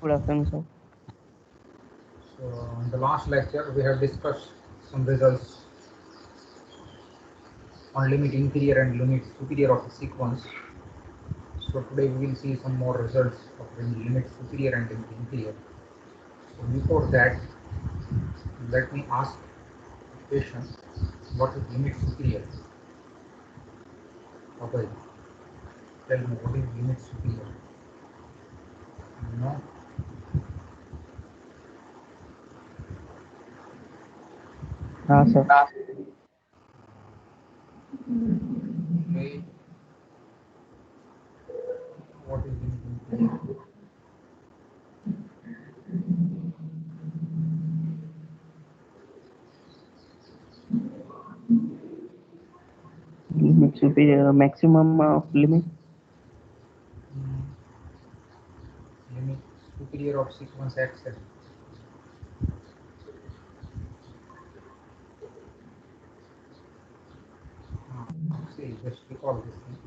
Good afternoon, sir. So, in the last lecture, we have discussed some results on limit inferior and limit superior of a sequence. So, today we will see some more results of limit superior and limit inferior. So, before that, let me ask a question: what is limit superior? Okay, tell me what is limit superior? No? Sir. Okay, what is limit inferior? Limit superior, maximum of limit. Mm, limit superior of sequence xn. See, just recall this thing.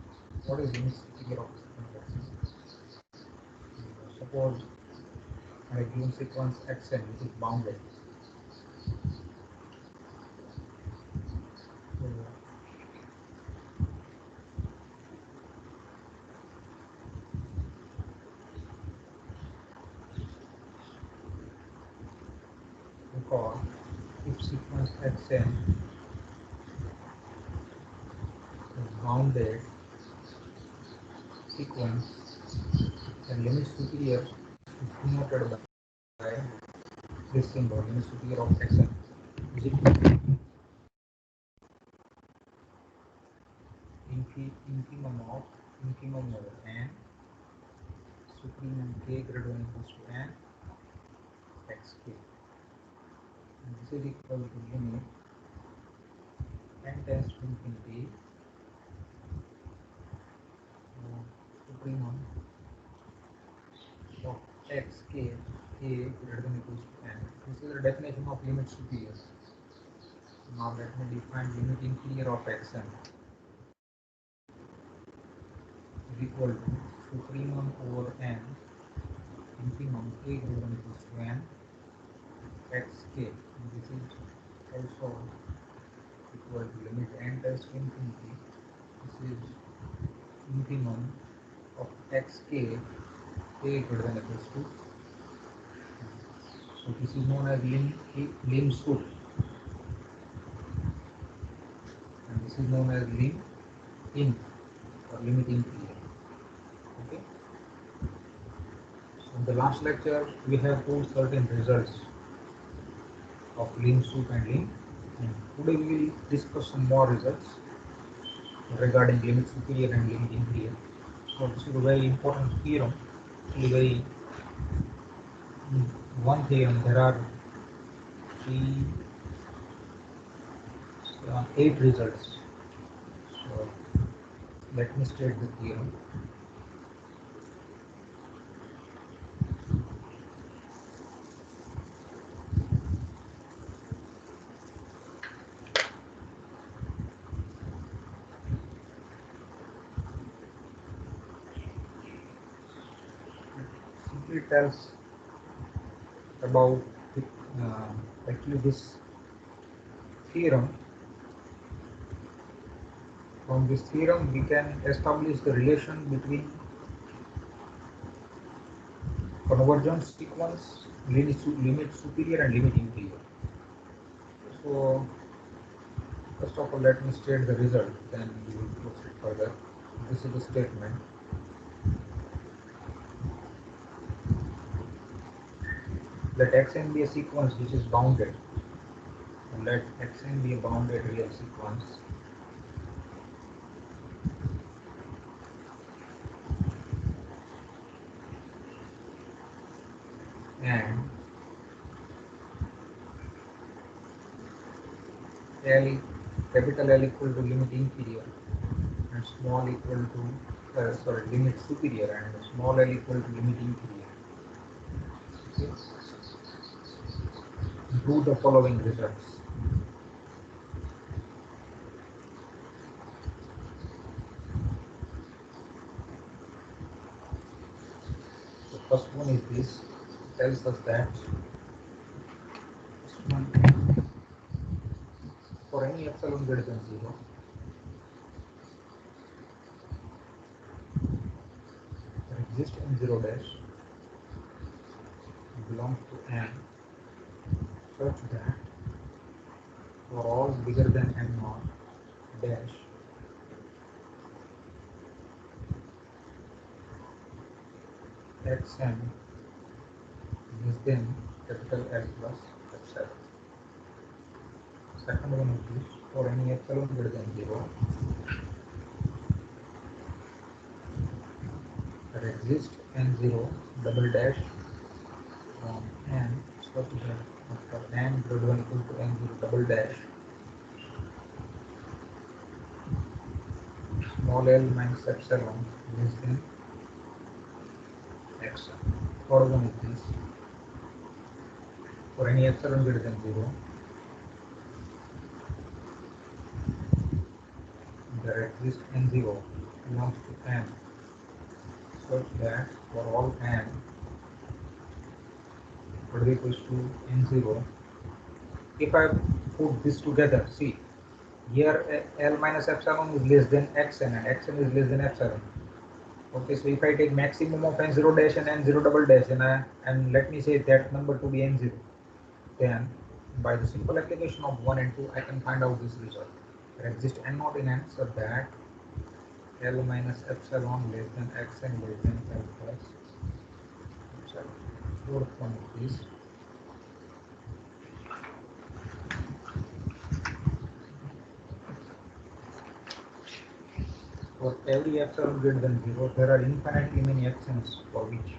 What is limit superior of sequence xn? Suppose I given sequence xn which is bounded. So, because if sequence xn is bounded sequence, then limit superior is denoted by this symbol, limit superior of xn is equal to infimum of infimum over n supremum k greater than equals to n xk. And this is equal to limit n tends to infinity supremum of xk k greater than equals to n. This is the definition of limit superior. Now let me define limit inferior of xn is equal to supremum over n infimum k greater than equals to n xk. And this is also equal to limit n tends to infinity. This is infimum of xk k greater than equals to. So this is known as lim sup, and this is known as lim in or limit inferior. Okay. So in the last lecture we have proved certain results of lim sup and lim in. Today we will discuss some more results regarding limit superior and limit inferior. So this is a very important theorem. Actually, very one theorem. There are three, eight results. So let me state the theorem. Simply tells about actually this theorem. From this theorem we can establish the relation between convergence sequence, limit superior and limit inferior. So first of all let me state the result, then we will proceed further. This is the statement. Let xn be a sequence which is bounded. Let xn be a bounded real sequence and L, capital L equal to limit inferior and small equal to limit superior and small l equal to limit inferior. Okay. Do the following results. First one is this, tells us that first one, for any epsilon greater than 0, there exists n0 dash belongs to n such that for all bigger than n naught dash xn less than capital L plus epsilon. Second one is this, for any epsilon greater than 0, there exists n0 double dash from n such that after n greater than equal to n0 double dash small l minus epsilon less than x. Third one is this, for any epsilon greater than 0, there exists n0 belongs to n such that for all n equals to n0, if I put this together, see, here L minus epsilon is less than xn and xn is less than epsilon. Okay, so if I take maximum of n0 dash and n0 double dash and let me say that number to be n0, then by the simple application of 1 and 2, I can find out this result. There exists n naught in n so that L minus epsilon less than xn less than L plus epsilon. Fourth one is this. For every epsilon greater than 0, there are infinitely many xn's for which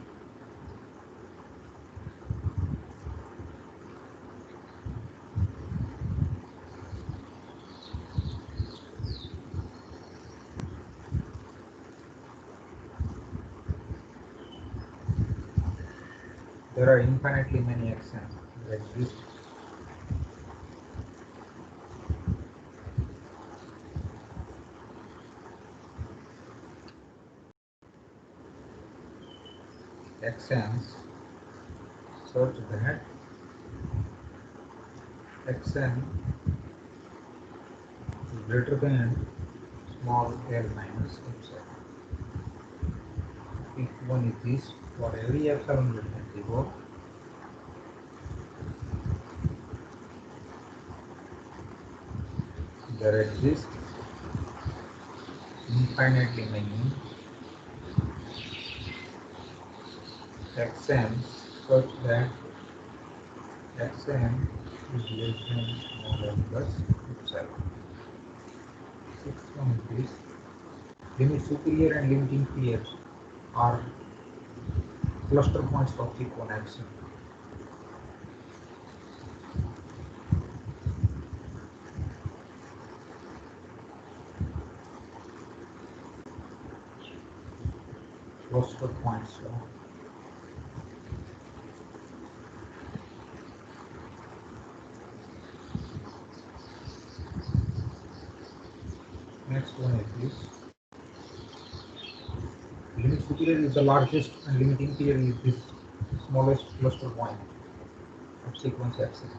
there are infinitely many xn's that exist. Xn's such that xn is greater than small l minus epsilon. If one is this, for every epsilon greater than 0, there exist infinitely many xn's such that xn is less than small l plus epsilon. Sixth one is this, limit superior and limit inferior are cluster points of Fibonacci. Cluster points. Next one is this. Limit superior is the largest and limit inferior is this smallest cluster point of sequence axis.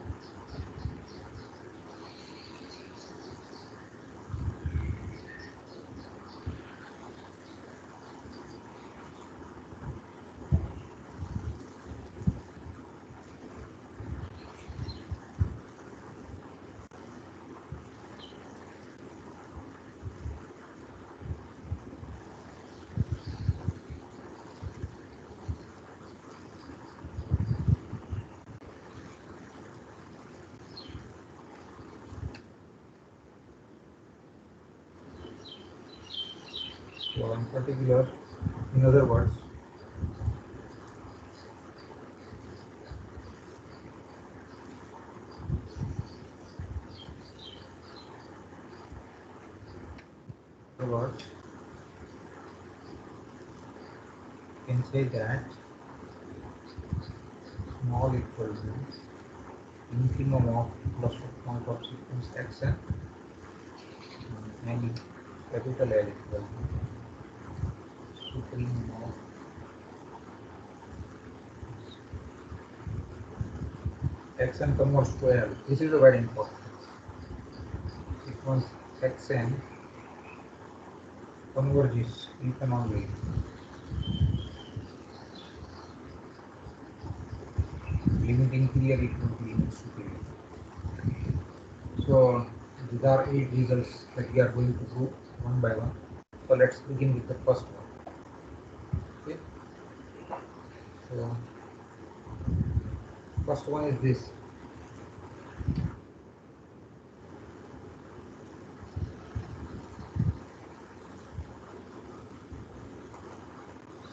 So in particular, in other words, you can say that small equal to infimum of cluster point of sequence xn and capital L equal to supremum of xn converts to L. This is a very important. It once xn converges, you can only limit inferior equal to limit superior. So these are 8 results that we are going to prove one by one. So let's begin with the first one. Okay. So first one is this.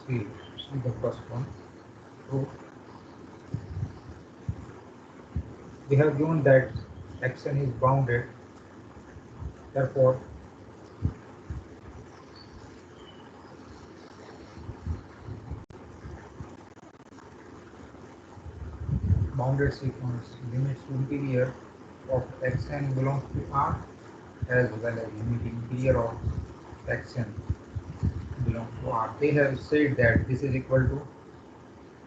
See the first one. So we have given that xn is bounded. Therefore, bounded sequence limits interior of xn belongs to R as well as limit interior of xn belongs to R. They have said that this is equal to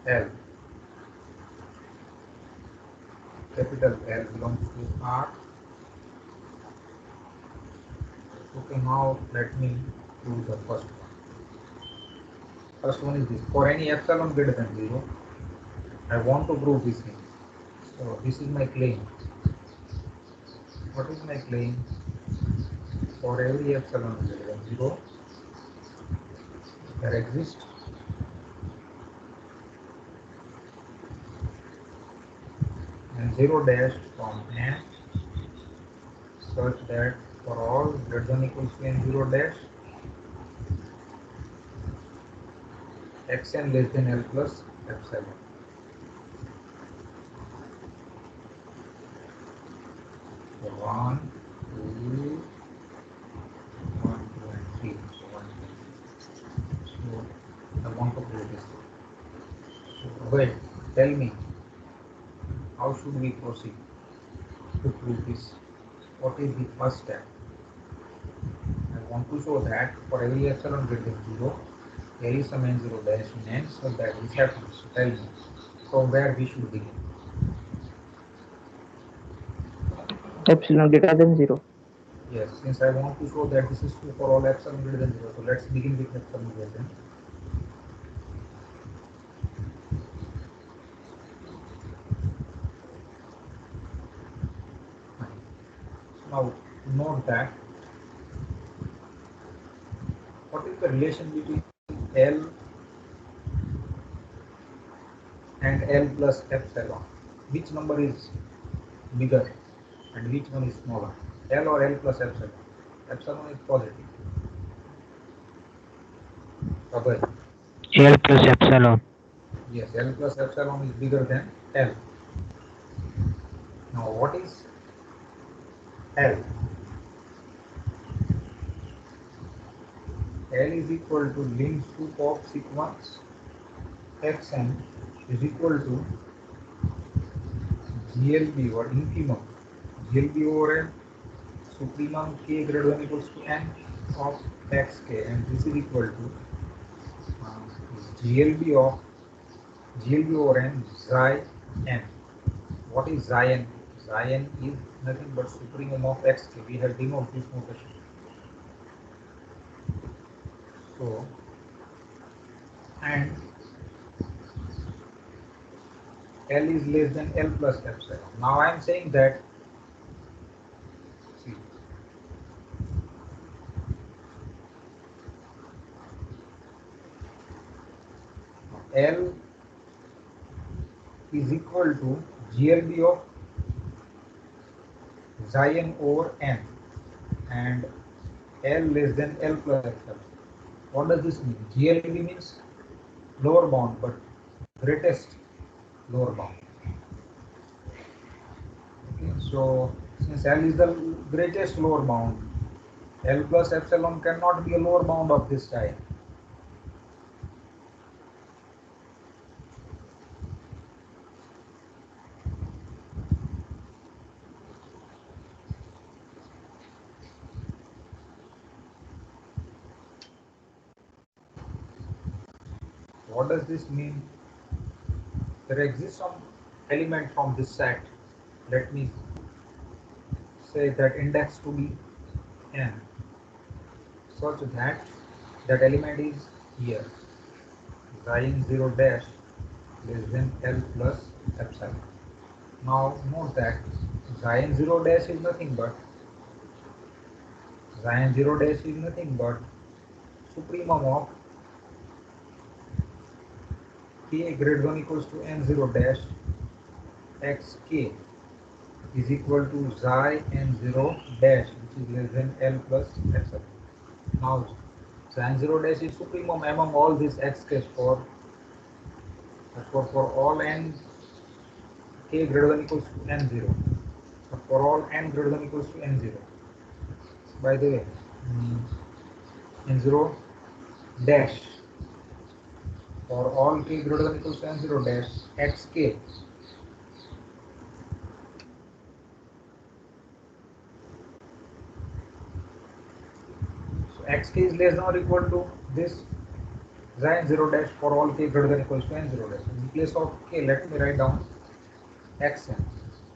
L. Capital L belongs to R. Okay, now let me prove the first one. First one is this. For any epsilon greater than 0, I want to prove this thing. So this is my claim. What is my claim? For every epsilon greater than 0, there exists and 0 dash from n such that for all greater than equals to n 0 dash xn less than L plus epsilon. So 1, 2, 1, 2 and 3. So 1, 2. So I want to prove this. So wait, tell me, how should we proceed to prove this? What is the first step? I want to show that for every epsilon greater than 0, there is some n0 dash in n, so that this happens. So tell me from where we should begin. Epsilon greater than 0. Yes, since I want to show that this is true for all epsilon greater than 0, so let's begin with epsilon greater than. Now note that what is the relation between L and L plus epsilon? Which number is bigger and which one is smaller? L or L plus epsilon? Epsilon is positive. Okay. L plus epsilon. Yes, L plus epsilon is bigger than L. Now what is L? L is equal to lim sup of sequence xn is equal to GLB or infimum GLB over n supremum k greater than equals to n of xk, and this is equal to GLB of GLB over n xi n. What is xi n? Xi n is nothing but supremum of xk. We have denoted this notation. So, and L is less than L plus epsilon. Now I am saying that, see, L is equal to GLB of xi n over n and L less than L plus epsilon. What does this mean? GLB means lower bound, but greatest lower bound. Okay, so since L is the greatest lower bound, L plus epsilon cannot be a lower bound of this type. What does this mean? There exists some element from this set let me say that index to be n, such that that element is here, xi 0 dash less than L plus epsilon. Now note that xi 0 dash is nothing but supremum of k greater than equals to n0 dash xk is equal to xi n0 dash, which is less than L plus epsilon. Now xi n0 dash is supremum among all these xk's for all n k greater than equals to n0, for all n greater than equals to n0. By the way, n0 dash for all k greater than equals to n0 dash xk. So xk is less than or equal to this xi 0 dash for all k greater than equals to n0 dash. In place of k, let me write down xn.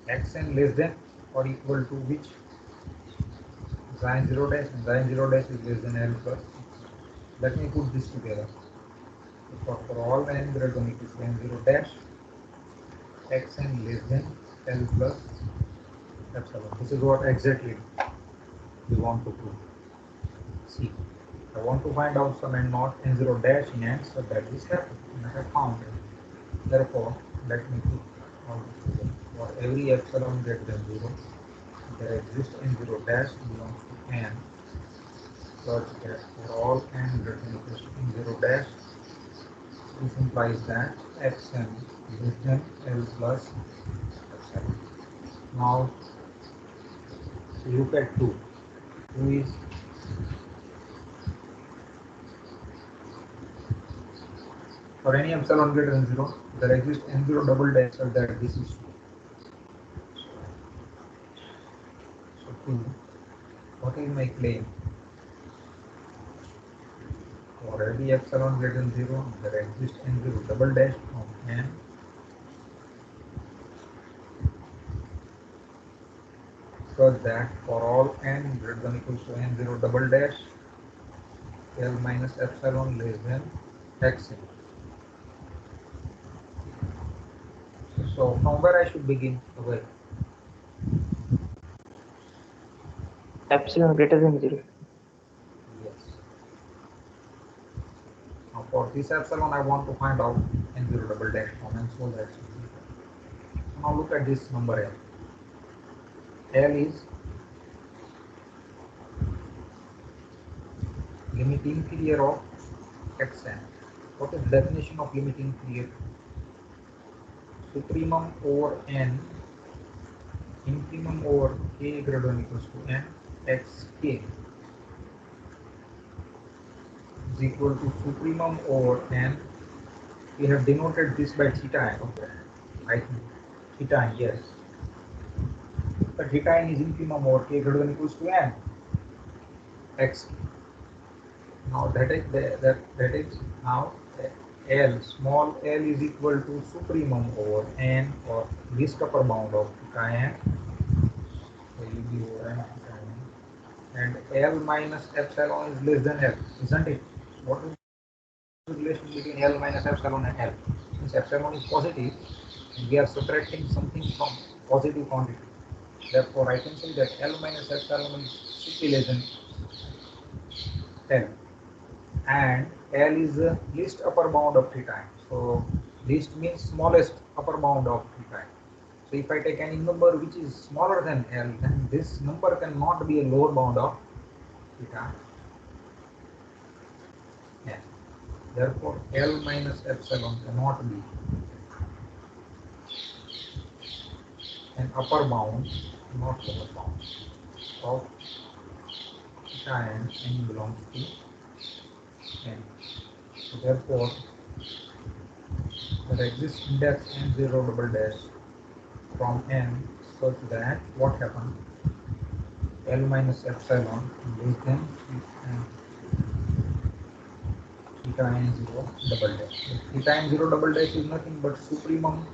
Xn less than or equal to which? Xi 0 dash, and xi 0 dash is less than L plus. Let me put this together. For all n greater than equals to n0 dash, xn less than L plus epsilon. This is what exactly we want to prove. See, I want to find out some n naught n0 dash in n, so that is happened, and I have found it. Therefore, let me put all this together. For every epsilon greater than 0, there exists n0 dash belongs to n, such that for all n greater than equals to n0 dash, this implies that xn is less than L plus epsilon. Now, look at 2. 2 is for any epsilon greater than 0, there exists n0 double dash, so that this is 2. So 2, what is my claim? For every epsilon greater than 0, there exists n0 double dash from n such that for all n greater than equals to n0 double dash, L minus epsilon less than xn. So from where I should begin? Where? Epsilon greater than 0. Yes. Now for this epsilon, I want to find out n0 double dash from n, so that's it. Now look at this number L. L is limit inferior of xn. What is the definition of limit inferior? Supremum over n, infimum over k greater than equals to n, xk is equal to supremum over n. We have denoted this by theta n. Okay, I think theta n, yes. But theta n is infimum over k greater than equals to n, x. Now that is now L, small l is equal to supremum over n, or least upper bound of theta n, LB over n theta n, and L minus epsilon is less than L, isn't it? What is the relation between L minus epsilon and L? Since epsilon is positive, and we are subtracting something from positive quantity. Therefore, I can say that L minus epsilon is strictly less than L. And L is the least upper bound of theta n. So least means smallest upper bound of theta n. So if I take any number which is smaller than L, then this number cannot be a lower bound of theta n. Therefore, L minus epsilon cannot be an upper bound, not lower bound of theta n belongs to n. So therefore, there exists index n0 double dash from n such that what happens? L minus epsilon less than theta n0 double dash. Theta n0 double dash is nothing but supremum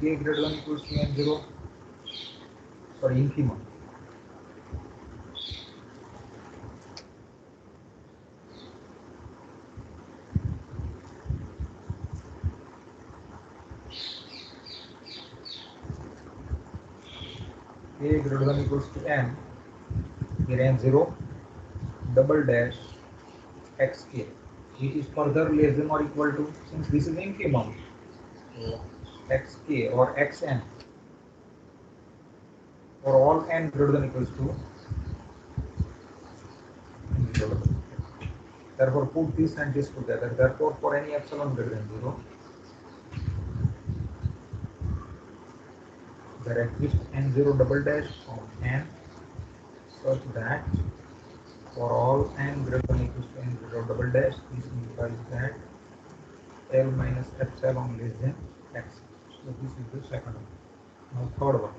k greater than equals to n0 sorry, infimum. A greater than equals to n, here n 0, double dash xk, which is further less than or equal to, since this is infimum, so xk or xn for all n greater than equals to 0. Therefore, put this and this together. Therefore, for any epsilon greater than 0, there exists n0 double dash from n such that for all n greater than equals to n0 double dash, this implies that L minus epsilon less than x. So this is the second one. Now third one.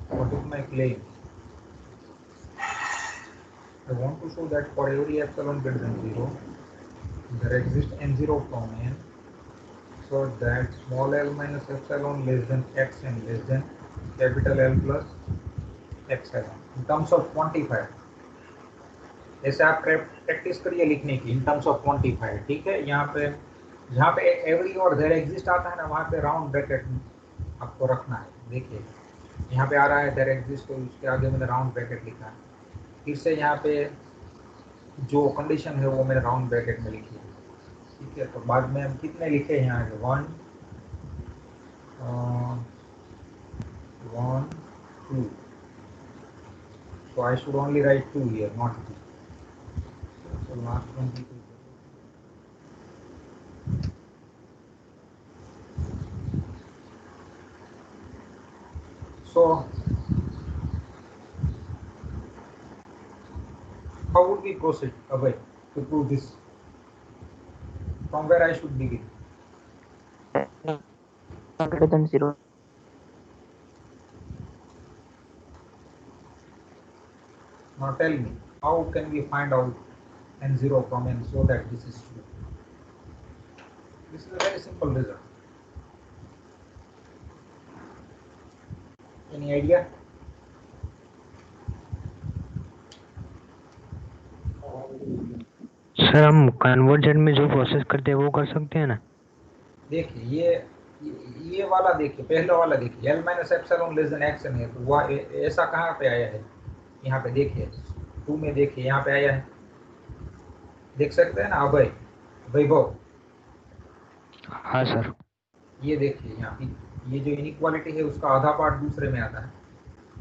What is my claim? I want to show that for every epsilon greater than 0, there exists n0 from n, so that small l minus epsilon less than x and less than capital L plus epsilon. In terms of quantifier, ऐसे आप practice करिए लिखने की in terms of quantifier, ठीक है। यहाँ पे जहाँ पे एवरी और देयर एग्जिस्ट आता है ना, वहाँ पे राउंड ब्रैकेट आपको रखना है। देखिए यहाँ पे आ रहा है देयर एग्जिस्ट, तो उसके आगे मैंने राउंड ब्रैकेट लिखा है। फिर से यहाँ पे जो कंडीशन है वो मैंने राउंड ब्रैकेट में लिखी है, ठीक है। तो बाद में हम कितने लिखे यहाँ पे 1 1 2, so I should only write 2 here, not 2. So last one is so how would we proceed away to prove this? From where I should begin? Greater than 0. Now tell me, how can we find out n0 from n so that this is true? This is a very simple result. Any idea? Sir हम conversion में जो process करते हैं वो कर सकते हैं ना। देखिए ये वाला देखिए, पहला वाला देखिए, l minus epsilon less than x है, तो वह ऐसा कहाँ पे आया है? यहाँ पे देखिए 2 में, देखिए यहाँ पे आया है, देख सकते हैं ना अभय, वैभव। हाँ सर। ये देखिए यहाँ पे ये जो इनइक्वालिटी है उसका आधा पार्ट दूसरे में आता है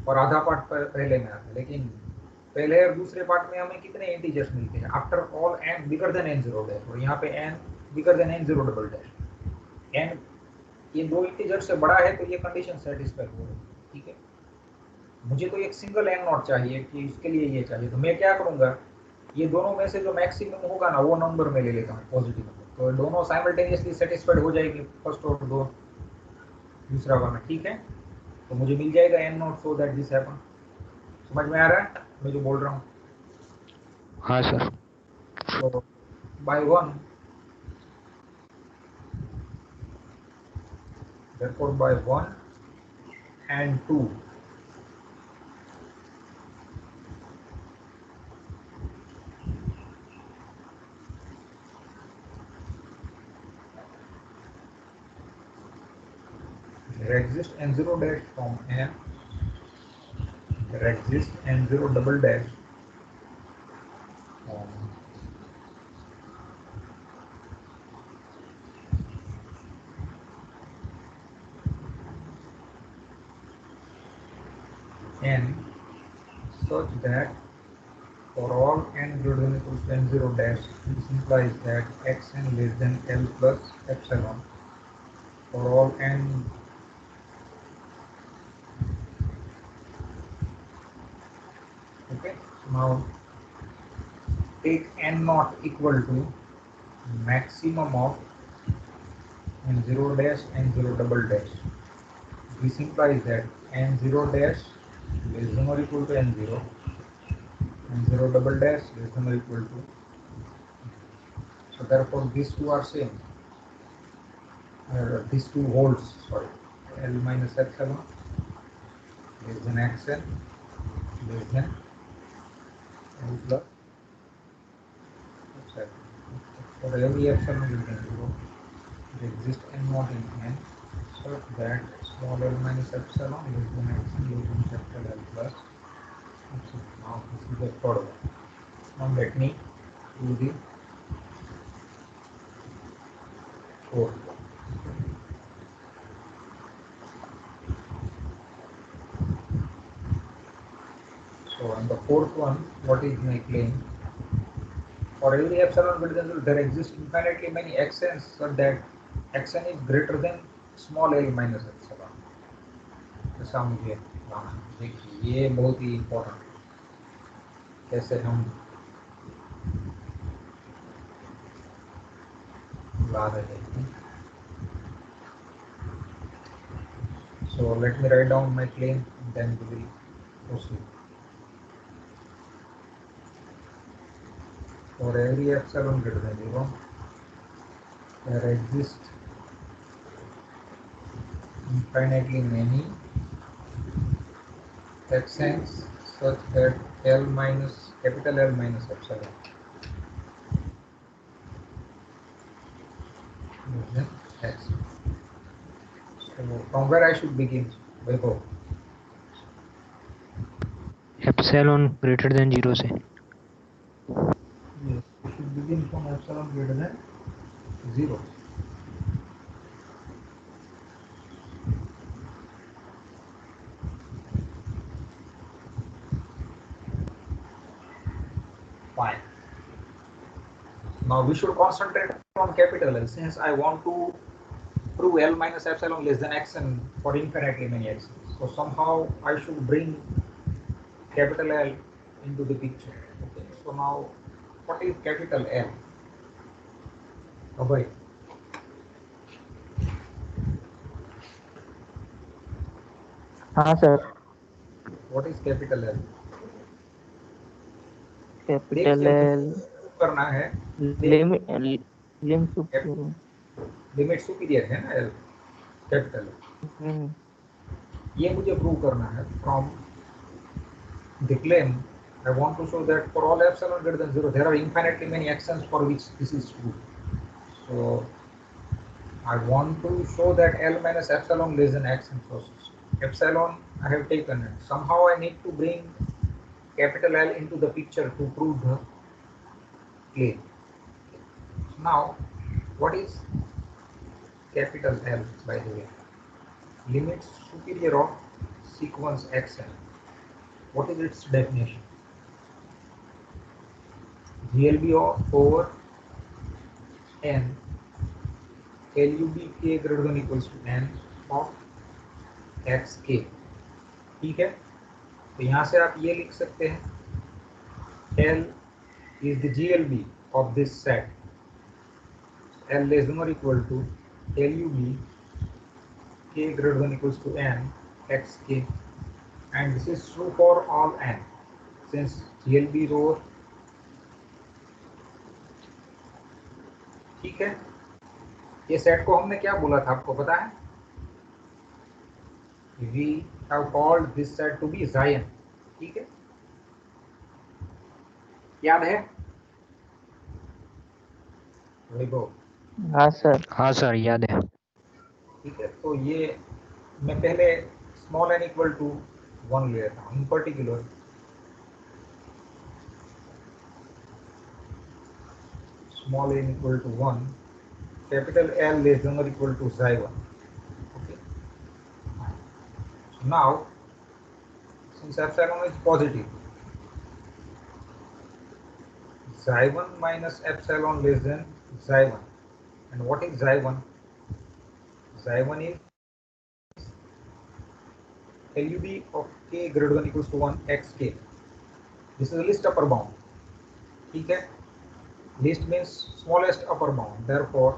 और आधा पार्ट पहले में आता है, लेकिन पहले और दूसरे पार्ट में हमें कितने इंटीजर्स मिलते हैं? After all n bigger than n0 dash, और यहाँ पे n bigger than n0 double dash. n ये दो इंटीजर से बड़ा है तो ये कंडीशन सेटिस्फाई हो रही है, ठीक है। मुझे तो एक सिंगल n नॉट चाहिए कि इसके लिए ये चाहिए, तो मैं क्या करूंगा, ये दोनों में से जो मैक्सिमम होगा ना वो नंबर में ले लेता हूँ, पॉजिटिव नंबर, तो दोनों साइमल्टेनियसली सेटिस्फाइड हो जाएगी, फर्स्ट और दो दूसरा वाला, ठीक है। तो मुझे मिल जाएगा n not so that this happen. समझ में आ रहा है मैं जो बोल रहा हूँ? हाँ सर। तो bye 1, therefore by 1 and 2, there exists n0 dash from n, there exists n0 double dash from n such that for all n greater than equals to n0 dash, this implies that xn less than L plus epsilon for all n okay. So now take n naught equal to maximum of n0 dash n0 double dash. This implies that n0 dash less than or equal to n0, n0 double dash less than or equal to. So therefore these two are same. These two holds, sorry, L minus epsilon less than xn less than L plus epsilon. For every epsilon you can do it exists n not in n such that small L minus epsilon less than xn less than capital L plus epsilon. Now this is the third one. Now let me do the fourth one. So on the fourth one, what is my claim? For every epsilon greater than 0, there exist infinitely many xn's so that xn is greater than small l minus epsilon. ऐसा मुझे लाना है। देखिए ये बहुत ही important है, कैसे हम ला रहे हैं। So let me write down my claim and then we will proceed. For every epsilon greater than 0, there exist infinitely many xn's such that L minus capital L minus epsilon is than x. So from where I should begin? Vaibhav? Epsilon greater than 0 से। Yes, we should begin from epsilon greater than 0. Fine. Now we should concentrate on capital L since I want to prove L minus epsilon less than xn for infinitely many x's. So somehow I should bring capital L into the picture. Okay. So now what is capital L? Abhay. हाँ sir, What is capital L? Capital देखिए L करना है limit superior है ना L capital ये मुझे prove करना है from the claim I want to show that for all epsilon greater than 0 there are infinitely many xn's for which this is true. So I want to show that L minus epsilon less than xn. So epsilon I have taken it. Somehow I need to bring capital L into the picture to prove the claim. Now what is capital L by the way? Limit superior of sequence xn. What is its definition? GLB over n LUB k greater than equals to n of xk. ठीक है, तो यहाँ से आप ये लिख सकते हैं L is the GLB of this set. L less than or equal to LUB k greater than equals to n xk, and this is true for all n since GLB is over. ठीक है, ये set को हमने क्या बोला था आपको पता है? We have called this set to be Zion. ठीक है, याद है? हाँ सर, हाँ सर याद है। ठीक है, तो ये मैं पहले स्मॉल n इक्वल टू 1 ले लेता हूँ इन particular small n equal to 1, capital L less than or equal to xi1. Okay. So now, since epsilon is positive, xi1 minus epsilon less than xi1. And what is xi1? Xi1 is LUB of k greater than equals to 1 xk. This is the least upper bound. ठीक है? Least means smallest upper bound. Therefore,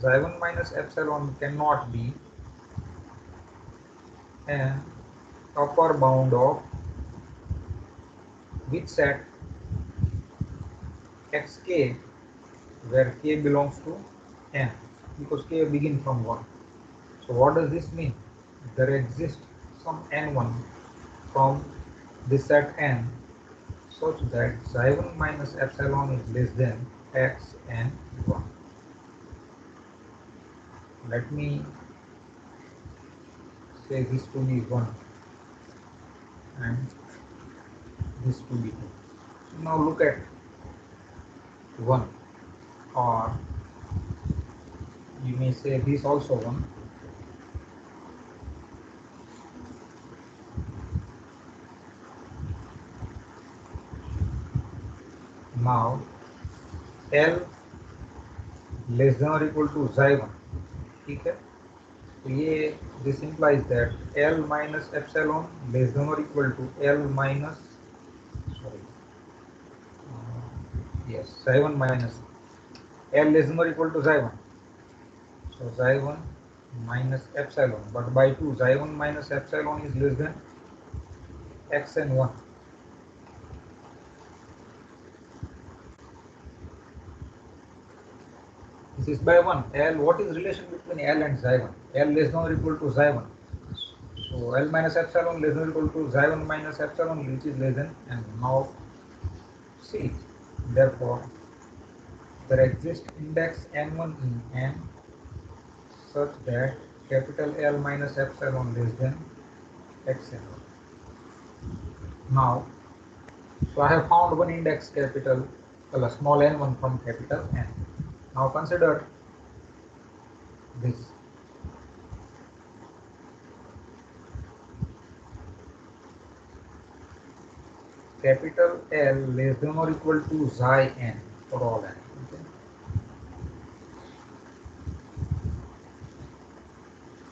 xi1 minus epsilon cannot be an upper bound of which set xk where k belongs to n because k begin from 1. So what does this mean? There exists some n1 from this set n such that xi1 minus epsilon is less than x and 1. Let me say this to be 1 and this to be 2. So now look at 1, or you may say this also 1. Now L less than or equal to xi1, ठीक है? तो ये this implies that L minus epsilon less than or equal to L minus, sorry, yes, xi1 minus L less than or equal to xi1. So xi1 minus epsilon, but by 2 xi1 minus epsilon is less than x and 1. This is by 1. L, what is relation between L and xi1? L less than or equal to xi1. So L minus epsilon less than or equal to xi1 minus epsilon, which is less than n. Now see, therefore there exists index n1 in n such that capital L minus epsilon less than x n. Now, so I have found one index capital, small n1 from capital N. Now consider this. Capital L less than or equal to xi n for all n. Okay?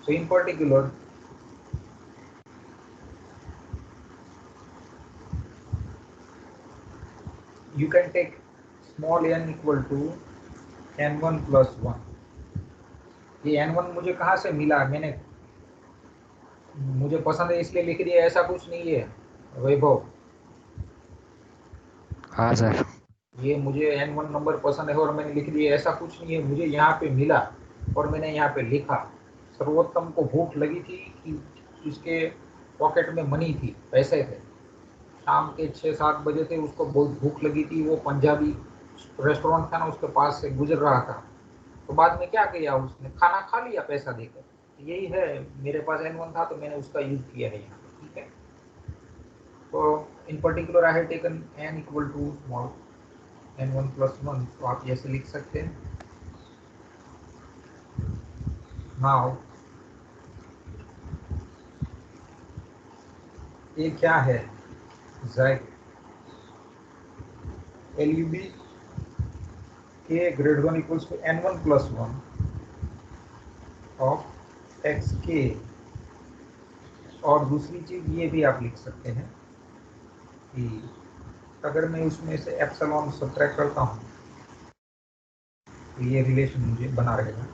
So in particular, you can take small n equal to n1 plus 1. ये n1 मुझे कहाँ से मिला? मुझे पसंद है इसलिए लिख दिया, ऐसा कुछ नहीं है वैभव। हाँ सर। ये मुझे n1 नंबर पसंद है और मैंने लिख दिया, ऐसा कुछ नहीं है। मुझे यहाँ पे मिला और मैंने यहाँ पे लिखा। सर्वोत्तम को भूख लगी थी कि उसके पॉकेट में मनी थी, पैसे थे, शाम के 6-7 बजे थे, उसको बहुत भूख लगी थी। वो पंजाबी रेस्टोरेंट था ना, उसके पास से गुजर रहा था। तो बाद में क्या किया, उसने खाना खा लिया पैसा देकर। यही है, मेरे पास n1 था तो मैंने उसका यूज किया है यहाँ पे, ठीक है। तो इन particular I have taken n equal to small n1 plus 1, तो आप ऐसे लिख सकते हैं। नाउ ये क्या है, z LUB k greater than equals to n1 plus 1 of xk। और दूसरी चीज ये भी आप लिख सकते हैं कि अगर मैं उसमें से एप्सिलॉन सब्ट्रैक्ट करता हूँ तो ये रिलेशन मुझे बना रहेगा,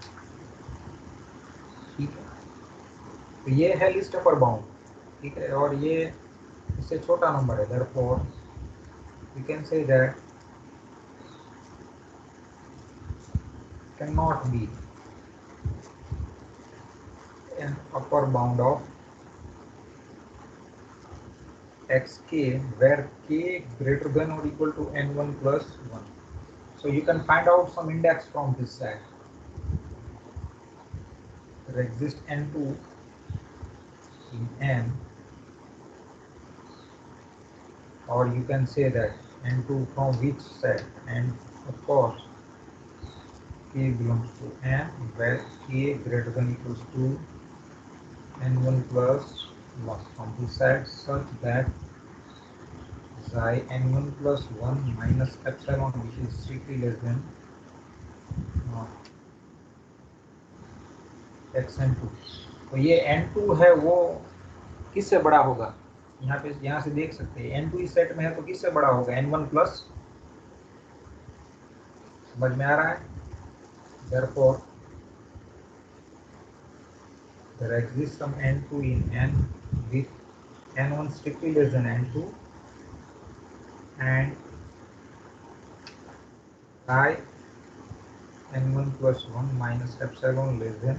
ठीक है। तो ये है लिस्ट अपर बाउंड, ठीक है, और ये इससे छोटा नंबर है। Therefore we can say that can not be an upper bound of xk where k greater than or equal to n1 plus 1. So you can find out some index from this set. There exists n2 in n, or you can say that n2 from which set, and of course k belongs to n where k greater than equals to n1 plus 1 from this set such that xi n1 plus 1 minus epsilon, which is strictly less than x n2। तो ये n2 है वो किससे बड़ा होगा, यहाँ से देख सकते हैं n2 इस सेट में है तो किससे बड़ा होगा, n1 प्लस। समझ में आ रहा है? Therefore there exists some n2 in n with n1 strictly less than n2 and I n1 plus 1 minus epsilon less than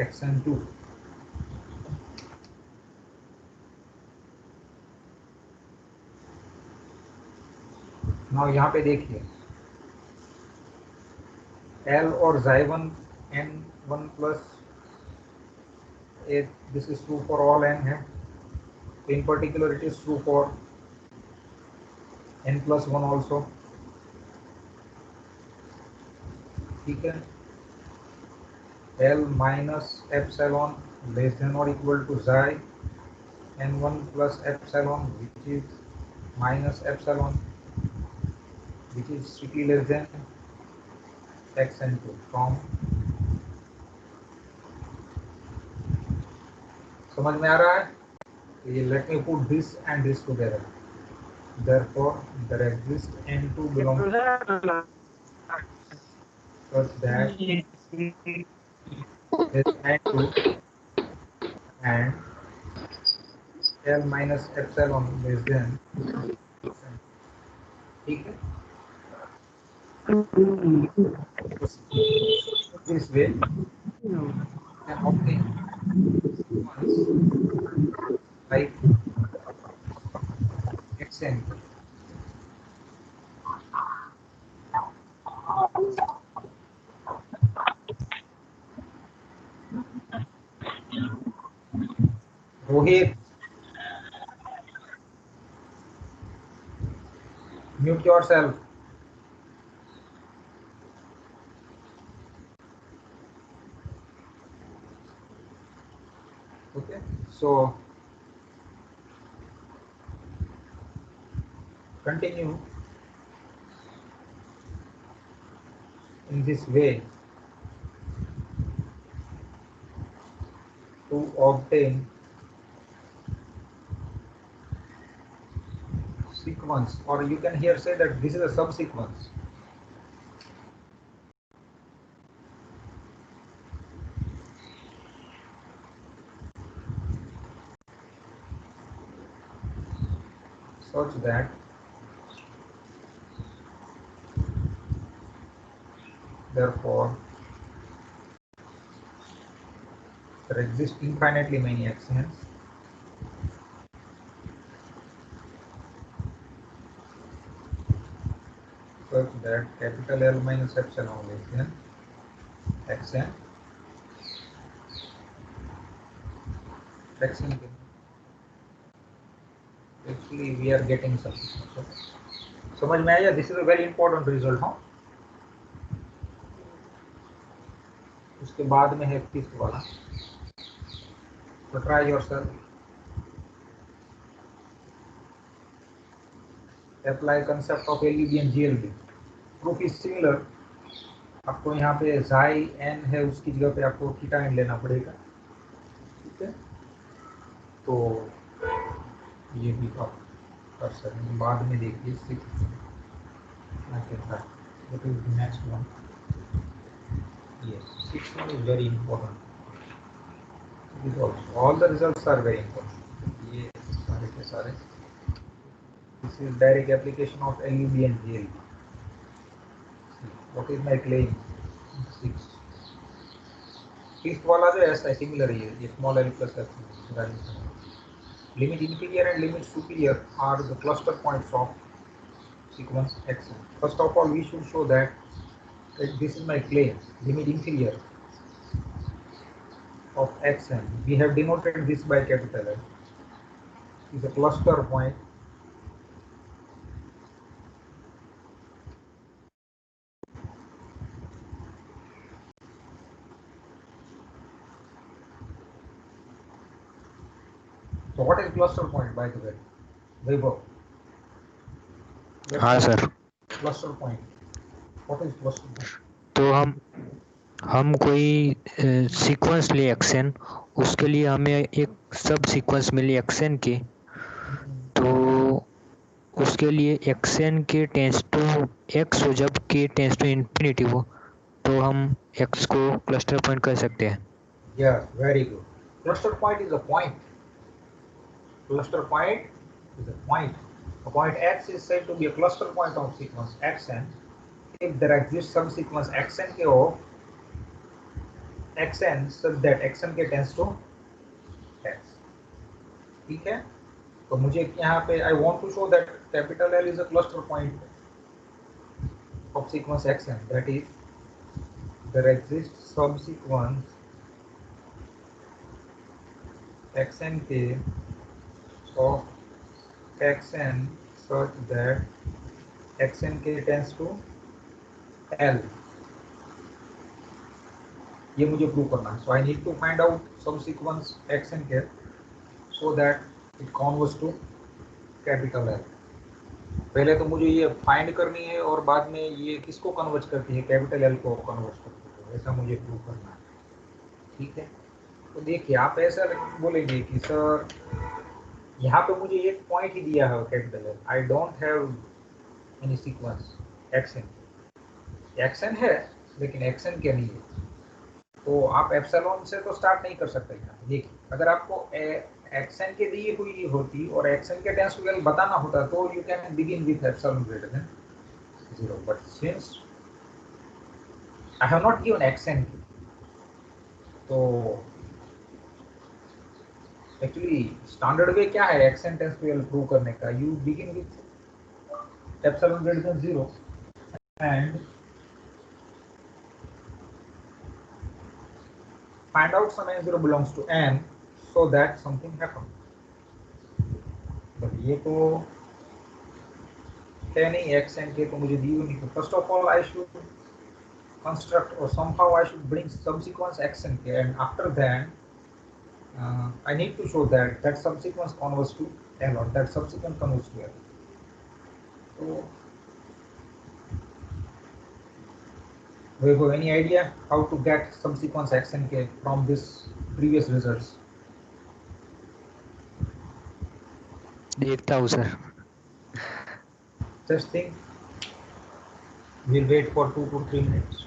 xn2. Now यहाँ पे देखिए L और xi1 n1 plus a, this is true for all n है. In particular it is true for n plus 1 also. ठीक है. L minus epsilon less than or equal to xi n1 plus epsilon, which is minus epsilon, which is strictly less than xn2 from. समझ में आ रहा है? Let me put this and this together. Therefore, there exists n2 belongs such that this n2 and L minus epsilon less than. ठीक है? This way, can obtain ones like xn. Rohit, mute yourself. Okay, so continue in this way to obtain sequence, or you can here say that this is a subsequence. Such that therefore there exist infinitely many xn's such that capital L minus epsilon less than xn. xn actually we are getting something. समझ में आया? This is a very important result. हाँ, उसके बाद में है fifth वाला. So try yourself. Apply concept of LUB and GLB. Proof is similar. आपको यहाँ पे xi n है, उसकी जगह पे आपको थीटा n लेना पड़ेगा. ठीक है, तो ये भी आप कर सकते हैं. बाद में देखिए six what is the next one. Yes, sixth one is very important because all the results are very important. ये सारे के सारे. This is direct application of LUB and GLB. What is my claim? 6. Fifth वाला जो ऐसा similar ही है, ये small l plus f. Limit inferior and limit superior are the cluster points of sequence xn. First of all, we should show that this is my claim. Limit inferior of xn, we have denoted this by capital L, is a cluster point So what is cluster point, by the way? Vaibhav. हाँ sir. Cluster point. What is cluster point? तो हम कोई sequence ले action, उसके लिए हमें एक सब सीक्वेंस मिली एक्सन की, तो उसके लिए एक्सन के टेंस टू एक्स हो, जब के टेंस टू इन्फिनिटी हो, तो हम एक्स को क्लस्टर पॉइंट कर सकते हैं. Yeah, very good. Cluster point is a point. Cluster point is a point. A point X is said to be a cluster point of sequence Xn if there exists some sequence Xn of xn such that xn के tends to x, ठीक है। तो मुझे यहाँ पे I want to show that capital L is a cluster point of sequence xn, that is there exists subsequence xn के of xn such that xn के tends to L, ये मुझे प्रूव करना है। So I need to find out subsequence xn के so that it converges to capital L। पहले तो मुझे ये फाइंड करनी है और बाद में ये किसको कन्वर्ट करती है, कैपिटल L को कन्वर्ट करती है, ऐसा मुझे प्रूव करना है, ठीक है। तो देखिए आप ऐसा बोलेंगे कि सर यहाँ पे मुझे एक पॉइंट ही दिया है capital L, I don't have any sequence action है लेकिन एक्सन के नहीं है, तो आप एप्सिलॉन से तो स्टार्ट नहीं कर सकते। देखिए अगर आपको एक्सन के दी हुई होती और एक्सन के टेंस टू L बताना होता तो you can begin with epsilon greater than 0, but since I have not given x n, तो एक्चुअली स्टैंडर्ड वे क्या है x n tends to L prove करने का, you begin with epsilon greater than 0 and find out some n0 belongs to n so that something happen। तो ये तो है नहीं xn के, तो मुझे दी नहीं, तो first of all I should construct or somehow I should bring subsequence xn के, and after that I need to show that that subsequence converts to L or that subsequence converts to L। So we have any idea how to get subsequence xn के from this previous results? देखता हूँ sir. Just think, we'll wait for 2 to 3 minutes।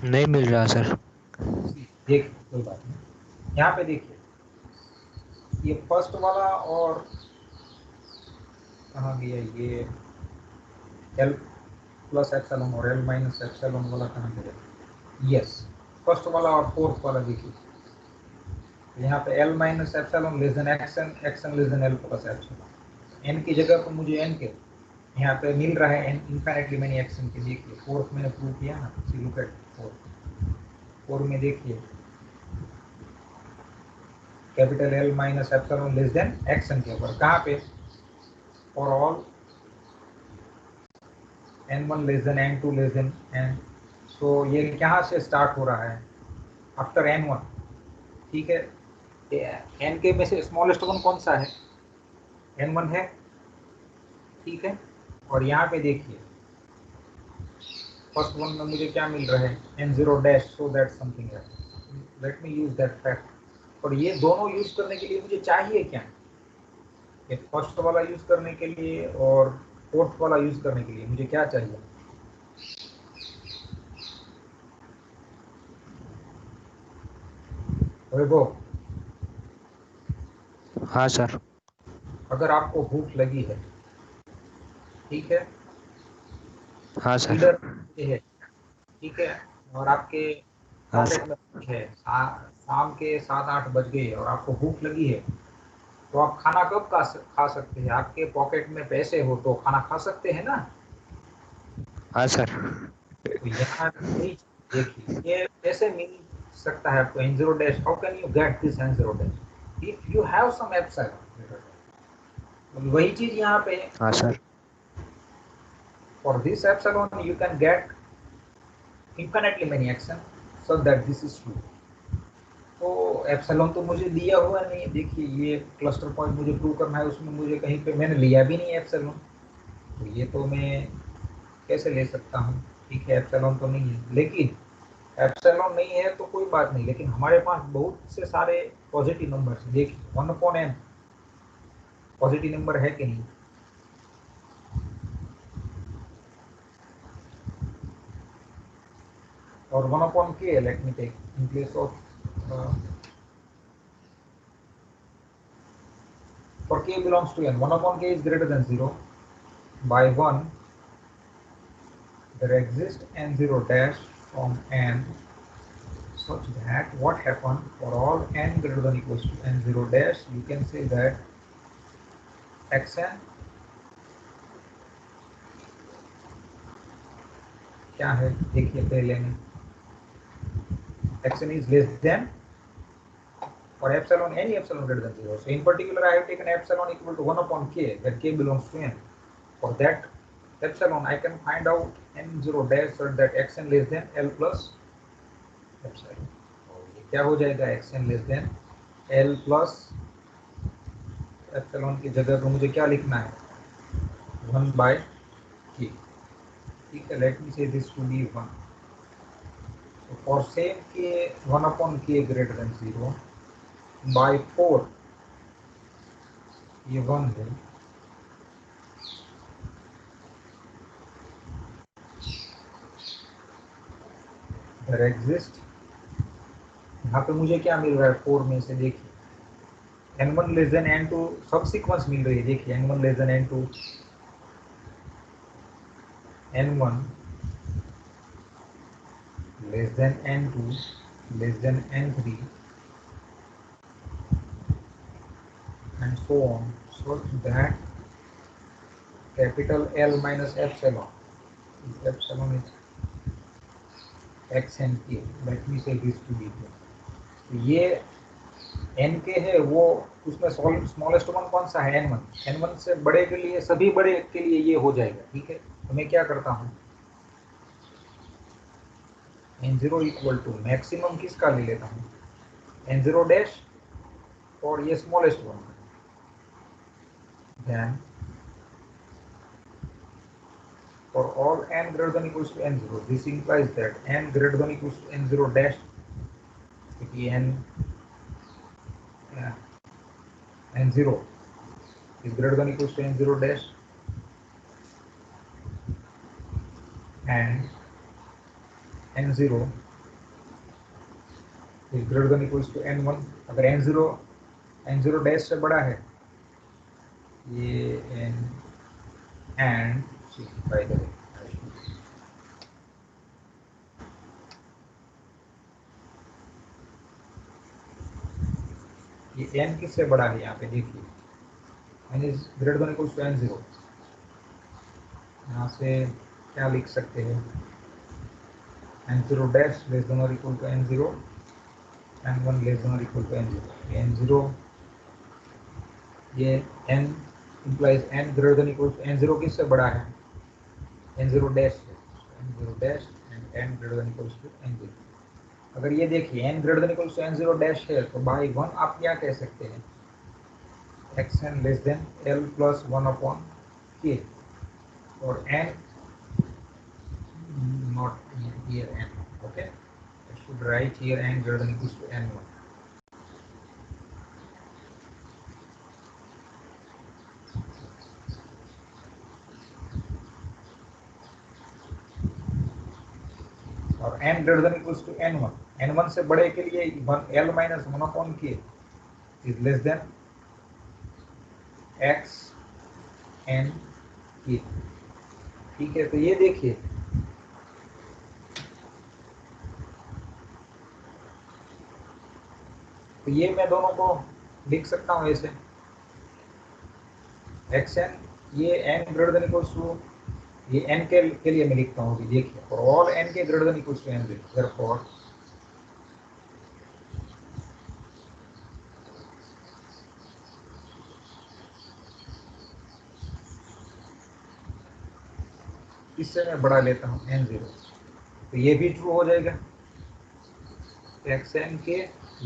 नहीं मिल रहा sir. देखिए कोई बात नहीं, यहाँ पे देखिए ये फर्स्ट वाला और कहाँ गया ये L प्लस एप्सिलॉन और L माइनस एप्सिलॉन वाला कहाँ गया, यस फर्स्ट वाला और फोर्थ वाला देखिए, यहाँ पे L minus epsilon less than action, action less than L plus epsilon, n की जगह पर मुझे n के यहाँ पे मिल रहा है n इनफाइनाइटली मैनी एक्सन के। देखिए फोर्थ मैंने प्रूव किया ना, सी लुक एट फोर्थ में देखिए capital L minus epsilon less than action के ऊपर कहाँ पे, for all n1 less than n2 less than n, सो ये कहाँ से स्टार्ट हो रहा है, आफ्टर n1, ठीक है। n के में से स्मॉलेस्ट वन कौन सा है, n1 है, ठीक है। और यहाँ पे देखिए फर्स्ट वन में मुझे क्या मिल रहा है n0 dash, so that something है, let me use that fact. और ये दोनों यूज करने के लिए मुझे चाहिए क्या, ये फर्स्ट वाला यूज करने के लिए और फोर्थ वाला यूज करने के लिए मुझे क्या चाहिए, वैभव? हाँ सर। अगर आपको भूख लगी है, ठीक है, हाँ सर। लीडर है, ठीक है, और आपके हाँ पॉकेट सर। में है शाम के 7-8 बज गए और आपको भूख लगी है, तो आप खाना कब खा सकते हैं, आपके पॉकेट में पैसे हो तो खाना खा सकते हैं ना। हाँ सर। तो यहाँ देखिए ये कैसे मिल सकता है आपको n0 dash, how can you get this n0 dash if you have some epsilon. वही चीज यहाँ पे हाँ sir. For this epsilon you can get infinitely many action so that this is true। तो एप्सिलॉन तो मुझे दिया हुआ नहीं है, देखिए ये क्लस्टर पॉइंट मुझे प्रूव करना है, उसमें मुझे कहीं पे मैंने लिया भी नहीं एप्सिलॉन, तो ये तो मैं कैसे ले सकता हूँ, ठीक है एप्सिलॉन तो नहीं है, लेकिन एप्सिलॉन नहीं है तो कोई बात नहीं, लेकिन हमारे पास बहुत से सारे पॉजिटिव नंबर है। देखिए 1/n पॉजिटिव नंबर है कि नहीं? और 1/k, let me take in place of for k belongs to n, 1/k is greater than 0. By 1 there exists n0 dash from n such that what happened for all n greater than equals to n0 dash, you can say that xn क्या है? देखिए पहले में xn is less than or epsilon, any epsilon greater than 0. So in particular I have taken epsilon equal to 1/k where k belongs to n. For that epsilon I can find out n0 dash such that xn less than l plus epsilon. क्या हो जाएगा? xn less than l plus epsilon की जगह पर मुझे क्या लिखना है? 1/k. ठीक है, let me say this to be 1. So for same k 1/k greater than 0 by 4 ये 1 है, there exist, यहाँ पे मुझे क्या मिल रहा है 4 में से? देखिए n1 लेस देन n2 सब सीक्वेंस मिल रही है। देखिए n1 less than n2, n1 less than n2 less than n3 and so on, so that capital L minus epsilon is x and k. Let me say this to be here. तो ये n के है, वो उसमें smallest one कौन सा है? n1. n1 से बड़े के लिए, सभी बड़े के लिए ये हो जाएगा। ठीक है, तो मैं क्या करता हूँ, n0 इक्वल टू मैक्सिमम किसका ले लेता हूँ? n0 डैश और ये smallest one. Then for all n greater than equals to n0, this implies that n greater than equals to n0 dash, n0 is greater than equals to n0 dash and n0 is greater than equals to n1. अगर n0 dash से बड़ा है, ये n and by the way ये n किससे बड़ा है? यहाँ पे देखिए n is greater than equals to n0. यहाँ से क्या लिख सकते हैं? n0 dash less than or equal to n0, n1 less than or equal to n0. n0 ये n implies n greater than equal to n0 किससे बड़ा है? n0 dash है, n0 dash and n greater than equals to n0. अगर ये देखिए n greater than equals to n0 dash है, तो by 1 आप क्या कह सकते हैं? xn less than l plus 1/k और n not here n. Okay, I should write here n greater than equals to n1. और n greater than equals to n1, n1 से बड़े के लिए l minus 1/k is less than x n k. ठीक है, तो ये देखिए तो ये मैं दोनों को लिख सकता हूँ ऐसे, xn ये n greater than equals to ये n के लिए मैं लिखता हूँ। देखिए for all n के greater than equals to n0, therefore इससे मैं बढ़ा लेता हूँ n0, तो ये भी ट्रू हो जाएगा। xn के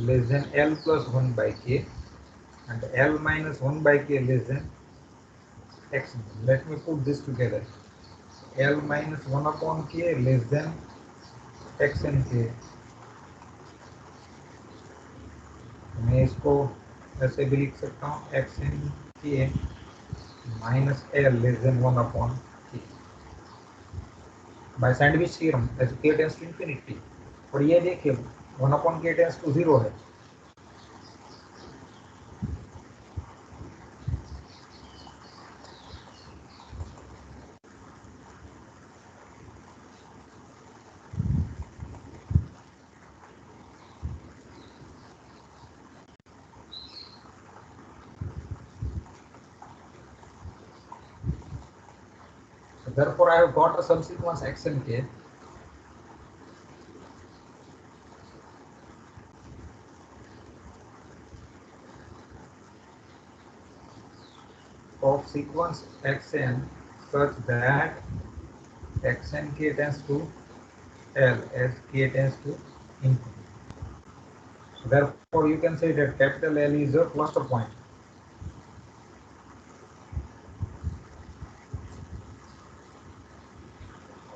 less than l plus 1/k and l minus 1/k less than xn. Let me put this together. l minus 1/k less than x n के, मैं इसको ऐसे भी लिख सकता हूँ एक्स एन के माइनस एल लेस देन 1 के बाय सैंडविच थ्योरम एज के टेंड्स टू इंफिनिटी। और ये देखिए 1 के टेंड्स टू 0 है। So therefore I have got a subsequence x and k of sequence xn such that xn k tends to L as k tends to infinity. So therefore you can say that capital L is a cluster point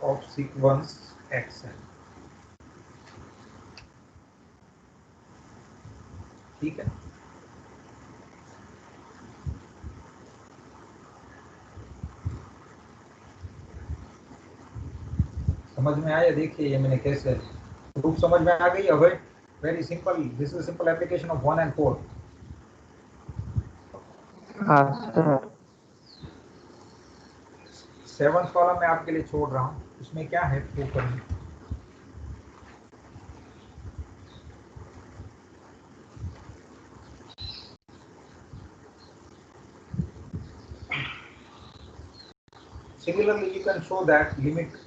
of sequence xn। ठीक है, समझ में आया? देखिए ये मैंने कैसे proof समझ में आ गई। Avoid very simple, this is simple application of 1 and 4। हाँ सर। 7th कॉलम मैं आपके लिए छोड़ रहा हूँ, इसमें क्या है प्रूफ करने। Similarly, you can show that limit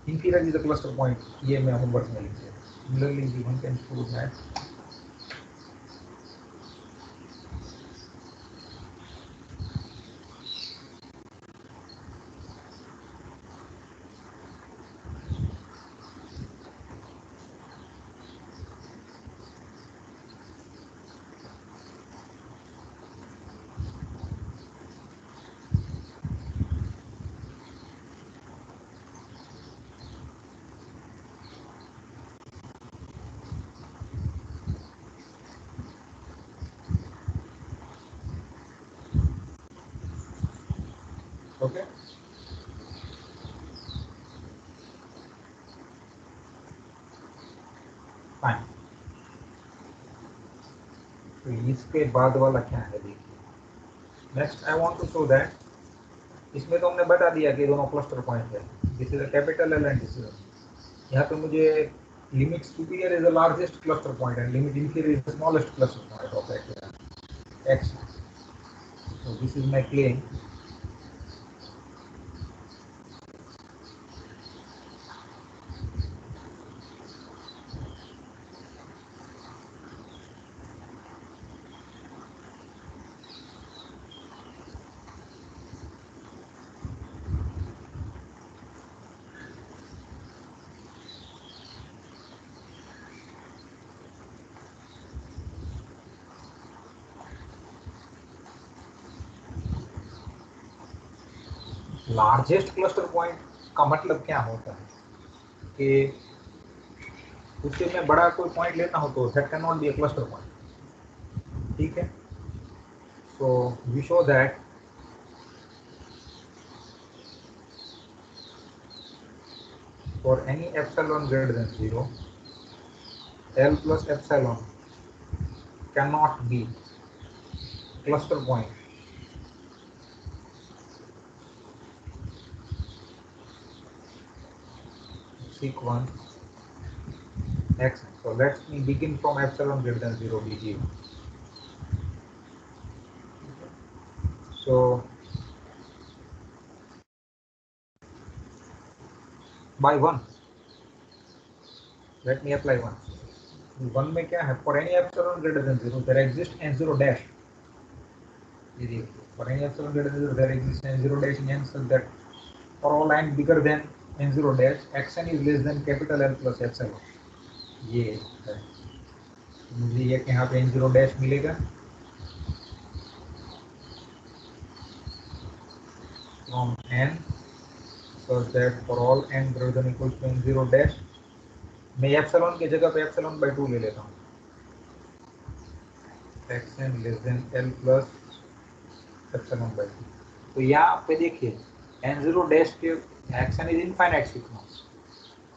inferior is a cluster point। ये मैं होमवर्क में लिख दिया। Similarly, one can show that okay। Fine. तो इसके बाद वाला क्या है देखिए। Next I want to show that इसमें तो हमने बता दिया कि दोनों क्लस्टर पॉइंट है। This is a capital L and this is यहाँ पे मुझे limit superior is the largest cluster point and limit inferior is the smallest cluster point of x. So this is my claim। Largest cluster point का मतलब क्या होता है कि उससे मैं बड़ा कोई पॉइंट लेता हूं तो that can not be a cluster point. ठीक है, so we show that for any epsilon greater than 0 L plus epsilon cannot be cluster point sequence x। So let me begin from epsilon greater than 0 be 0। So by 1 let me apply 1। 1 में क्या है, for any epsilon greater than 0 there exists n0 dash। ये देखिए for any epsilon greater than 0 there exists n0 dash in n such that for all n bigger than n0 dash xn is less than capital L plus epsilon। ये है, मुझे ये कि यहाँ पे n0 dash मिलेगा from n such that for all n greater than equals to n0 dash मैं epsilon की जगह पे एप्सिलॉन बाई 2 ले लेता हूँ। xn less than l plus epsilon by 2। तो यहाँ पे देखिए n0 डैश के xn is infinite sequence,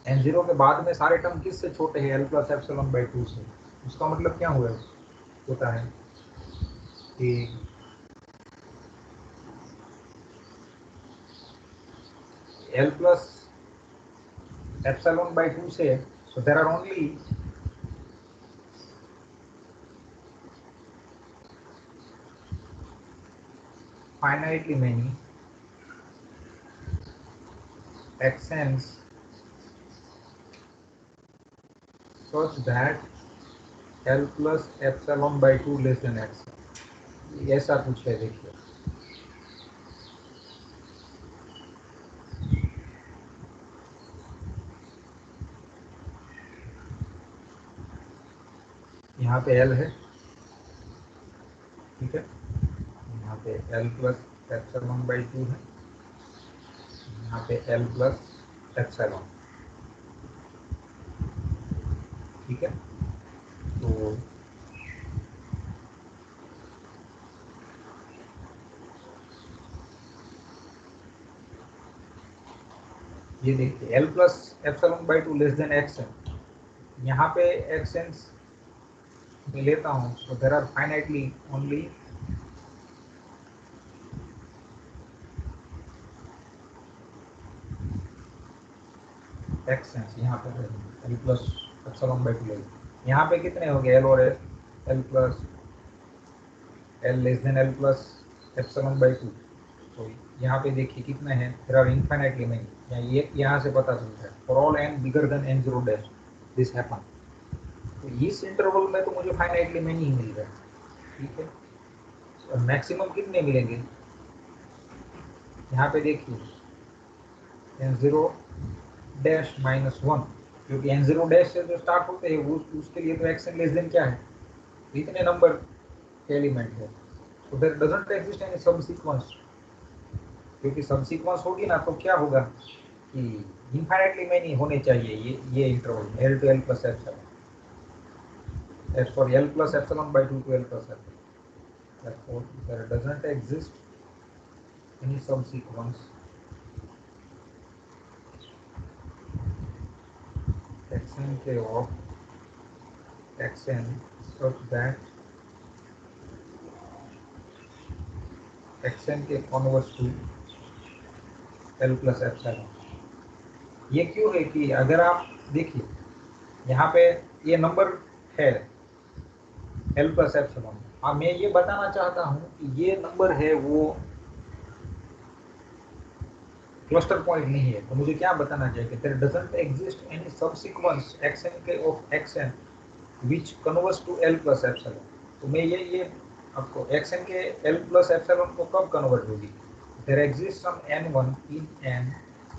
n0 के बाद में सारे टर्म किससे छोटे हैं, l प्लस एप्सिलॉन बाई 2 से। उसका मतलब क्या हुआ होता है कि l प्लस एप्सिलॉन बाई 2 से, so there are only finitely many xn's such that l plus epsilon by 2 less than x। ऐसा कुछ है देखिए, यहाँ पे l है, ठीक है, यहाँ पे l प्लस एप्सिलॉन बाई 2 है, यहाँ पे l प्लस एप्सिलॉन, ठीक है। तो ये देखिए l plus epsilon by 2 less than x है, यहाँ पे xn मैं लेता हूँ, so there are finitely only xn, यहाँ पे l प्लस एप्सिलॉन बाई 2 ले, यहाँ पे कितने हो गए l और l plus l less than l plus epsilon by 2। तो यहाँ पे देखिए कितने हैं, देयर आर इनफाइनाइटली मेनी, ये यहाँ से पता चलता है for all n bigger than n0 dash this happen. तो इस इंटरवल में तो मुझे फाइनाइटली मेनी ही मिल रहा है, ठीक है। और मैक्सिमम कितने मिलेंगे, यहाँ पे देखिए n0 डैश माइनस 1, क्योंकि n0 डैश से जो स्टार्ट होते हैं वो उसके लिए तो xn लेस देन क्या है, इतने नंबर के एलिमेंट है। So there doesn't exist any subsequence, क्योंकि सब सीक्वेंस होगी ना तो क्या होगा कि इनफाइनाइटली मेनी होने चाहिए ये interval l to l plus epsilon, as for l plus epsilon by 2 to l plus epsilon, therefore there doesn't exist any subsequence xn k of xn such that xn k converge to l plus epsilon। ये क्यों है कि अगर आप देखिए यहाँ पे ये नंबर है l plus epsilon, हाँ मैं ये बताना चाहता हूँ कि ये नंबर है वो क्लस्टर पॉइंट नहीं है, तो मुझे क्या बताना चाहिए कि there doesn't exist any subsequence xn के of xn which converts to l plus epsilon. तो मैं ये आपको xn के l प्लस एप्सिलॉन को कब कन्वर्ट होगी, देयर एग्जिस्ट सम n1 इन n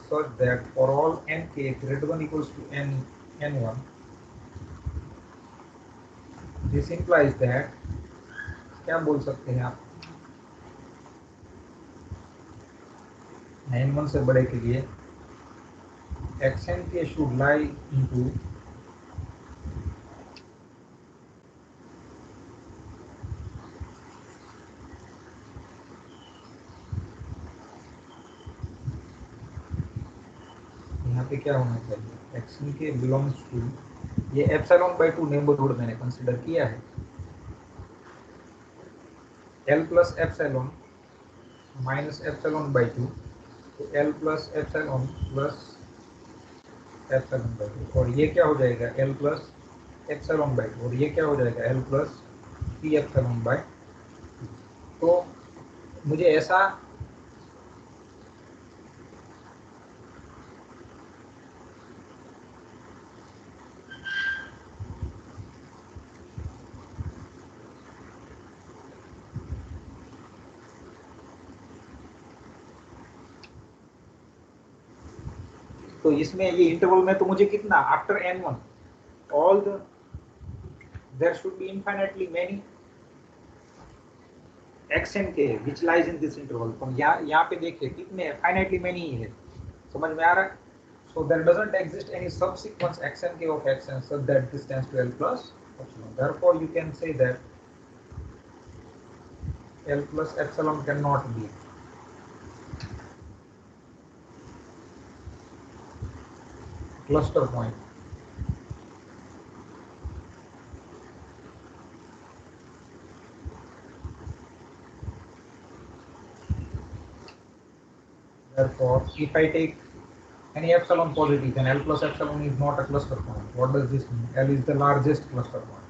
such that for all n k greater than equals to n1 this implies that, क्या बोल सकते हैं आप, n1 से बड़े के लिए xn k should lie into यहाँ पे क्या होना चाहिए, xn के बिलोंग्स टू, ये एप्सिलॉन बाई 2 नेबरहुड मैंने कंसीडर किया है, l plus epsilon minus epsilon by 2, तो l plus epsilon plus epsilon by 2, और ये क्या हो जाएगा l प्लस एप्सिलॉन बाई 2, और ये क्या हो जाएगा l plus p epsilon by 2। तो मुझे ऐसा तो इसमें ये इंटरवल में तो मुझे कितना after n1 all the there should be infinitely many xn के which lies in this interval. तो यहाँ पे देखिए कितने फाइनाइटली मेनी है, समझ में आ रहा है। So there doesn't exist any subsequence xnk of xn such that this tends to L plus epsilon. Therefore, you can say that L plus epsilon cannot be cluster point. Therefore, if I take any epsilon positive, then L plus epsilon is not a cluster point. What does this mean? L is the largest cluster point.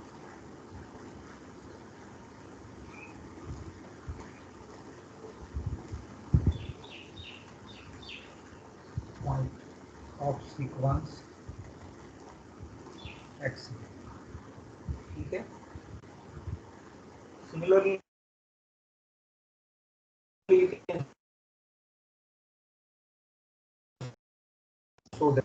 Point of sequence X. Okay. Similarly, you can show that.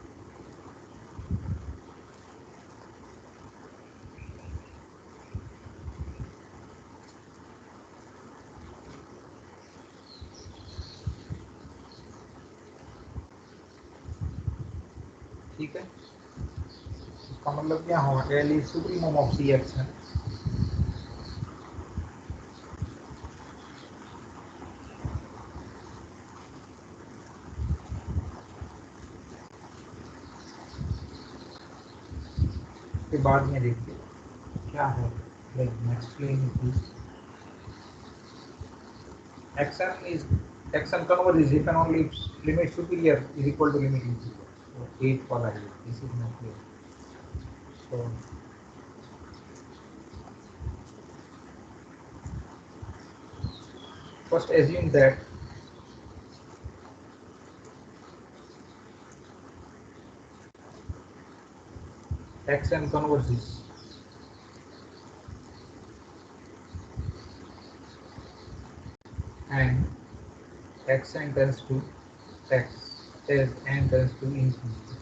ठीक है, इसका मतलब क्या होगा? L is supremum of Cx है. के बाद में देखिए क्या है. Explain this. Xn converge is if and only if limit superior is equal to limit inferior. So 8 वाला है. This is not clear. So first assume that Xn converges and Xn tends to X as n tends to infinity.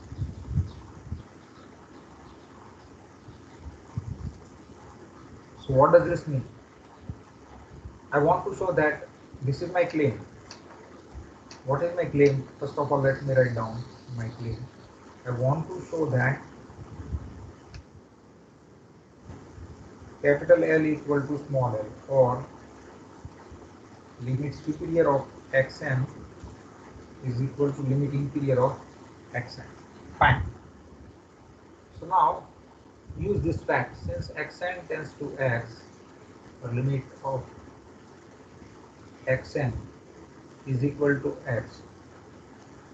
So what does this mean? I want to show that this is my claim. What is my claim? First of all, let me write down my claim. I want to show that capital L equal to small l, or limit superior of xn is equal to limit inferior of xn. Fine. So now use this fact. Since xn tends to x, or limit of xn is equal to x,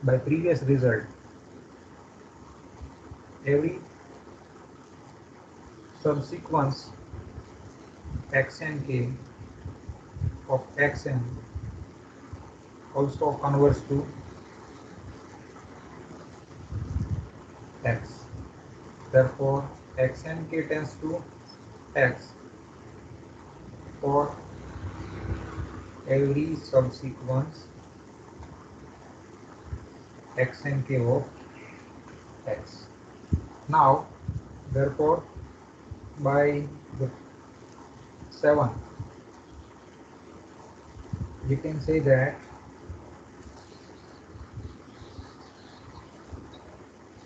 by previous result, every subsequence xnk of xn also converts to x. Therefore, xnk tends to x for every subsequence xnk of x. Now, therefore, by the 7, we can say that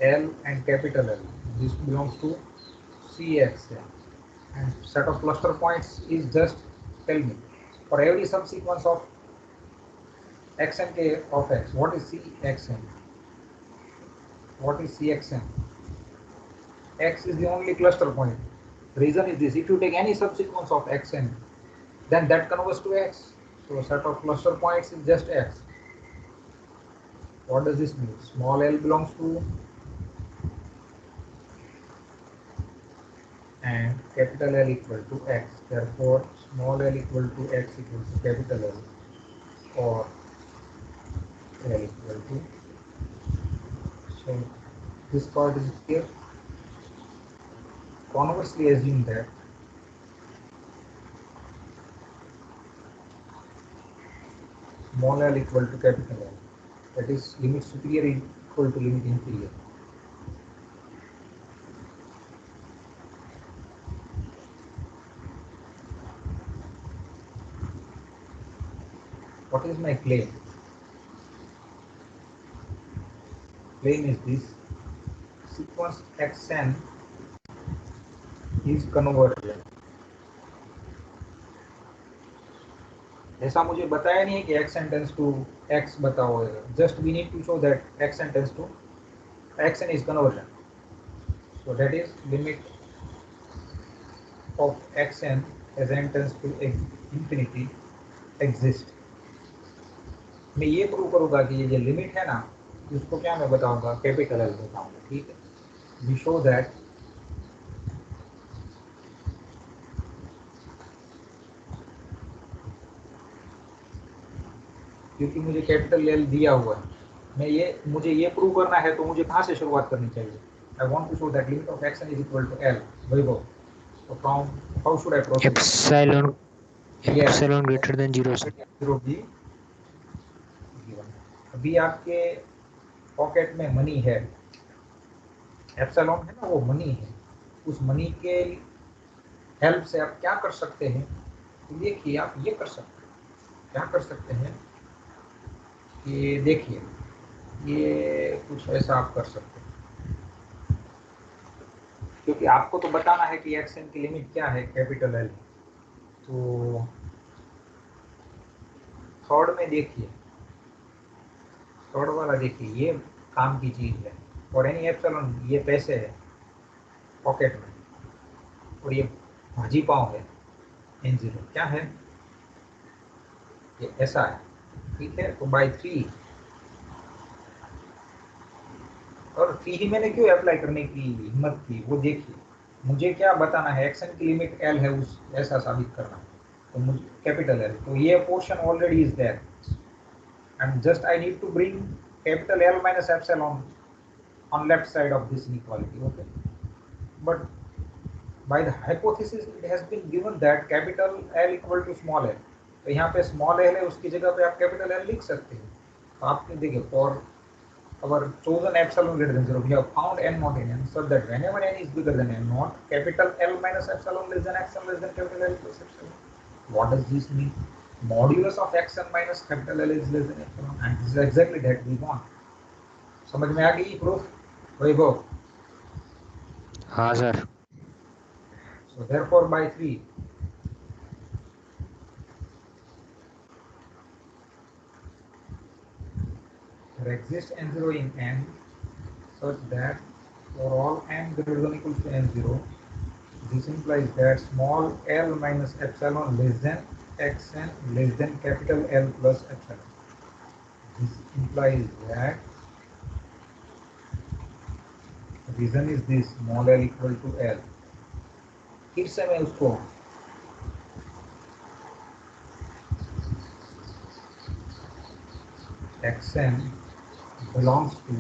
L and capital L, this belongs to Cxn, and set of cluster points is just, tell me, for every subsequence of xnk of x, what is Cxn? What is Cxn? X is the only cluster point. Reason is this: if you take any subsequence of xn, then that converts to x. So set of cluster points is just x. What does this mean? Small l belongs to and capital L equal to x. Therefore, small l equal to x equals to capital L, or L equal to. So this part is clear. Conversely, assume that small l equal to capital L, that is limit superior equal to limit inferior. What is my claim? claim is this: sequence xn is convergent. ऐसा मुझे बताया नहीं है कि xn tends to x बताओ, just we need to show that xn tends to xn is convergent. So that is limit of xn as n tends to infinity exist. मैं ये prove करूंगा कि ये जो लिमिट है ना, इसको क्या मैं बताऊंगा, कैपिटल एल बताऊंगा, ठीक है। वी शो दैट क्योंकि मुझे कैपिटल एल दिया हुआ है, मुझे ये प्रूव करना है, तो मुझे कहाँ से शुरुआत करनी चाहिए? I want to show that limit of x n is equal to L. Vaibhav, तो from how should I proceed? Epsilon greater than 0 से 0 भी गिवन। अभी आपके पॉकेट में मनी है, एप्सिलॉन है ना, वो मनी है। उस मनी के हेल्प से आप क्या कर सकते हैं? तो देखिए, आप ये कर सकते हैं, क्या कर सकते हैं कि देखिए, ये कुछ ऐसा आप कर सकते हैं, क्योंकि आपको तो बताना है कि एक्शन की लिमिट क्या है, कैपिटल एल। तो थर्ड में देखिए, थर्ड वाला देखिए, ये काम की चीज है। और एनी एप्सिलॉन, ये पैसे है पॉकेट में, और ये भाजी पाव है n0, क्या है? ये ऐसा है, ठीक है। तो बाय 3, और 3 ही मैंने क्यों अप्लाई करने की हिम्मत की, वो देखिए। मुझे क्या बताना है, एक्शन की लिमिट एल है, उस ऐसा साबित करना है, तो मुझे कैपिटल एल। तो ये portion already is there, and just I need to bring capital L minus epsilon on left side of this inequality, okay? But by the hypothesis it has been given that capital L equal to small l, तो यहाँ पे small l है, उसकी जगह पे आप capital L लिख सकते हैं। तो आपने देखिए, for our chosen epsilon greater than 0, we have found n not in n, so that whenever n is bigger than n not, capital L minus epsilon less than xn less than capital L plus epsilon. What does this mean? Modulus of xn minus capital L is less than epsilon, and this is exactly that we want. समझ में आ गई proof वैभव? हाँ sir. So therefore by 3, there exists n0 in n such that for all n greater than or equal to n0, this implies that small l minus epsilon less than xn less than capital L plus epsilon. This implies that reason is this: small l equal to L. फिर से मैं उसको xn belongs to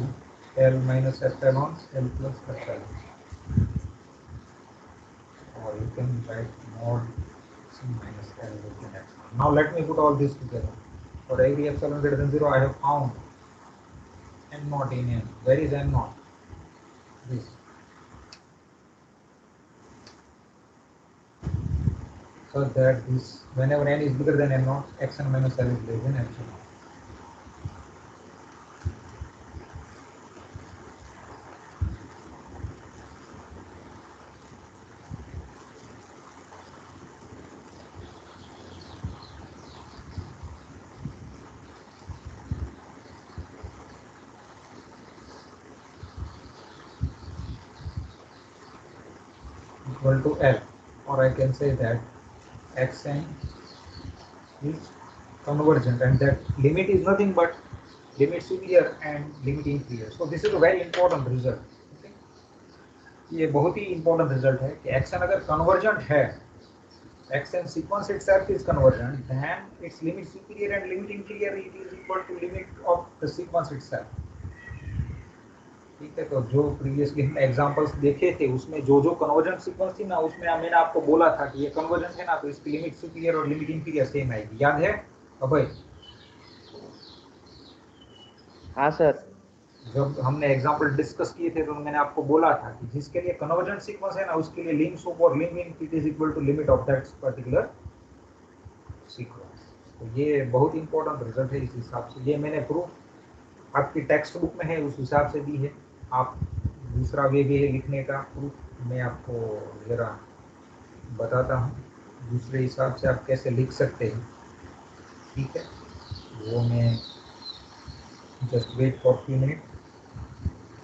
L minus epsilon L plus epsilon, or you can write mod c minus L less than epsilon. Now let me put all this together. For every epsilon greater than 0, I have found n naught in n. Where is n naught? This. So that this, whenever n is bigger than n naught, xn minus L is less than epsilon. Equal to L, or I can say that xn is convergent, and that limit is nothing but limit superior and limit inferior. So this is a very important result. Okay? ये बहुत ही important result है कि xn अगर convergent है, xn sequence itself is convergent, then its limit superior and limit inferior it is equal to limit of the sequence itself. ठीक है। तो जो प्रीवियसली हमने एग्जांपल्स देखे थे, उसमें जो जो कन्वर्जेंट सीक्वेंस थी ना, उसमें मैंने आपको बोला था कि ये कन्वर्जेंट है ना, तो इसकी लिमिट सुपीरियर और लिमिट इंफीरियर सेम आएगी। याद है अभय? हाँ सर। जब हमने एग्जांपल डिस्कस किए थे, तो मैंने आपको बोला था कि जिसके लिए कन्वर्जेंट सीक्वेंस है ना, उसके लिए लिम सुप और lim infinity is equal to limit of that particular sequence. तो ये बहुत इंपॉर्टेंट रिजल्ट है। इस हिसाब से ये मैंने प्रूफ आपकी टेक्स्ट बुक में है उस हिसाब से दी है। आप दूसरा वे भी है लिखने का प्रूफ, मैं आपको ज़रा बताता हूँ दूसरे हिसाब से आप कैसे लिख सकते हैं, ठीक है। वो मैं just wait for few minute.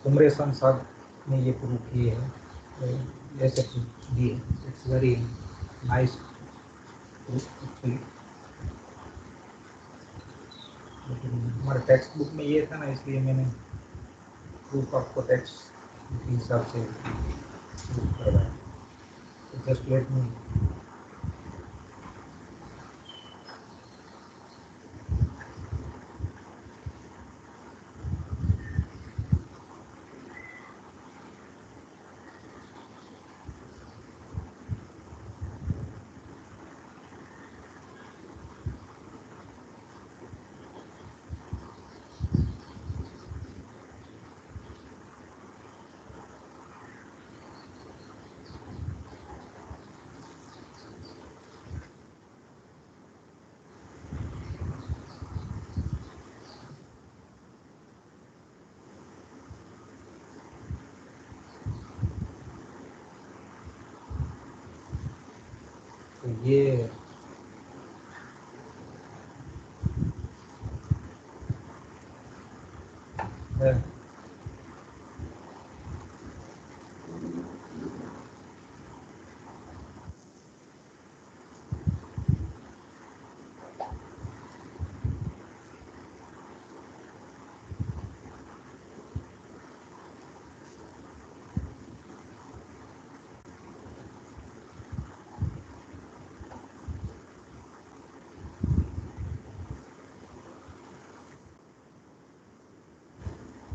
Kumaresan sahab ने ये प्रूफ किए हैं, तो ऐसे दिए, it's very nice proof actually. लेकिन हमारे टेक्स्ट बुक में ये था ना, इसलिए मैंने प्रूफ आपको टेक्स्ट के हिसाब से प्रूफ करवाया। जस्ट लेट मी तो ये है।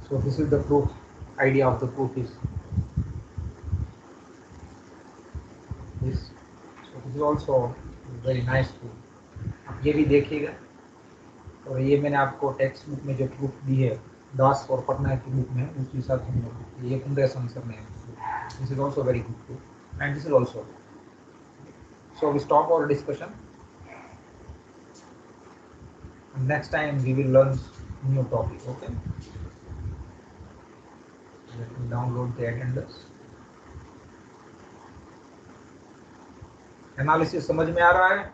So this is the proof. Idea of the proof is this. So this is also very nice proof. आप ये भी देखिएगा। और ये मैंने आपको टेक्स्ट बुक में जो प्रूफ दी है दास और पटना की बुक में, उस हिसाब से हमने ये कुंद्रेस आंसर में this is also very good proof and this is also. So we stop our discussion. And next time we will learn new topic. Okay. Let me download the attendance. Analysis समझ में आ रहा है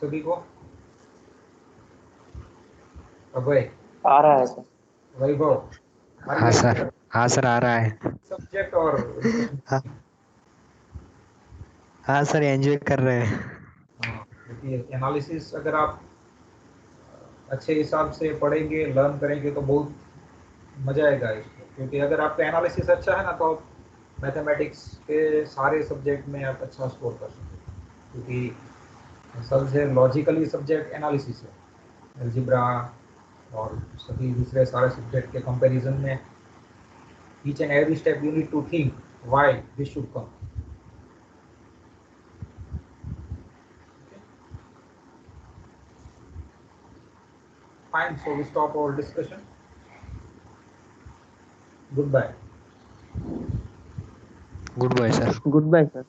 सभी को? अभय आ रहा है sir. वैभव हाँ sir, हाँ सर आ रहा है। सब्जेक्ट और हाँ सर, एंजॉय कर रहे हैं। देखिए एनालिसिस अगर आप अच्छे हिसाब से पढ़ेंगे लर्न करेंगे तो बहुत मजा आएगा इसको, क्योंकि अगर आपका एनालिसिस अच्छा है ना तो मैथमेटिक्स के सारे सब्जेक्ट में आप अच्छा स्कोर कर सकते हैं, क्योंकि सबसे लॉजिकली सब्जेक्ट एनालिसिस है। अलजेब्रा और सभी दूसरे सारे सब्जेक्ट के कंपैरिजन में each and every step you need to think why this should come. Fine, so we stop our discussion. Goodbye. Good bye sir. Good bye sir.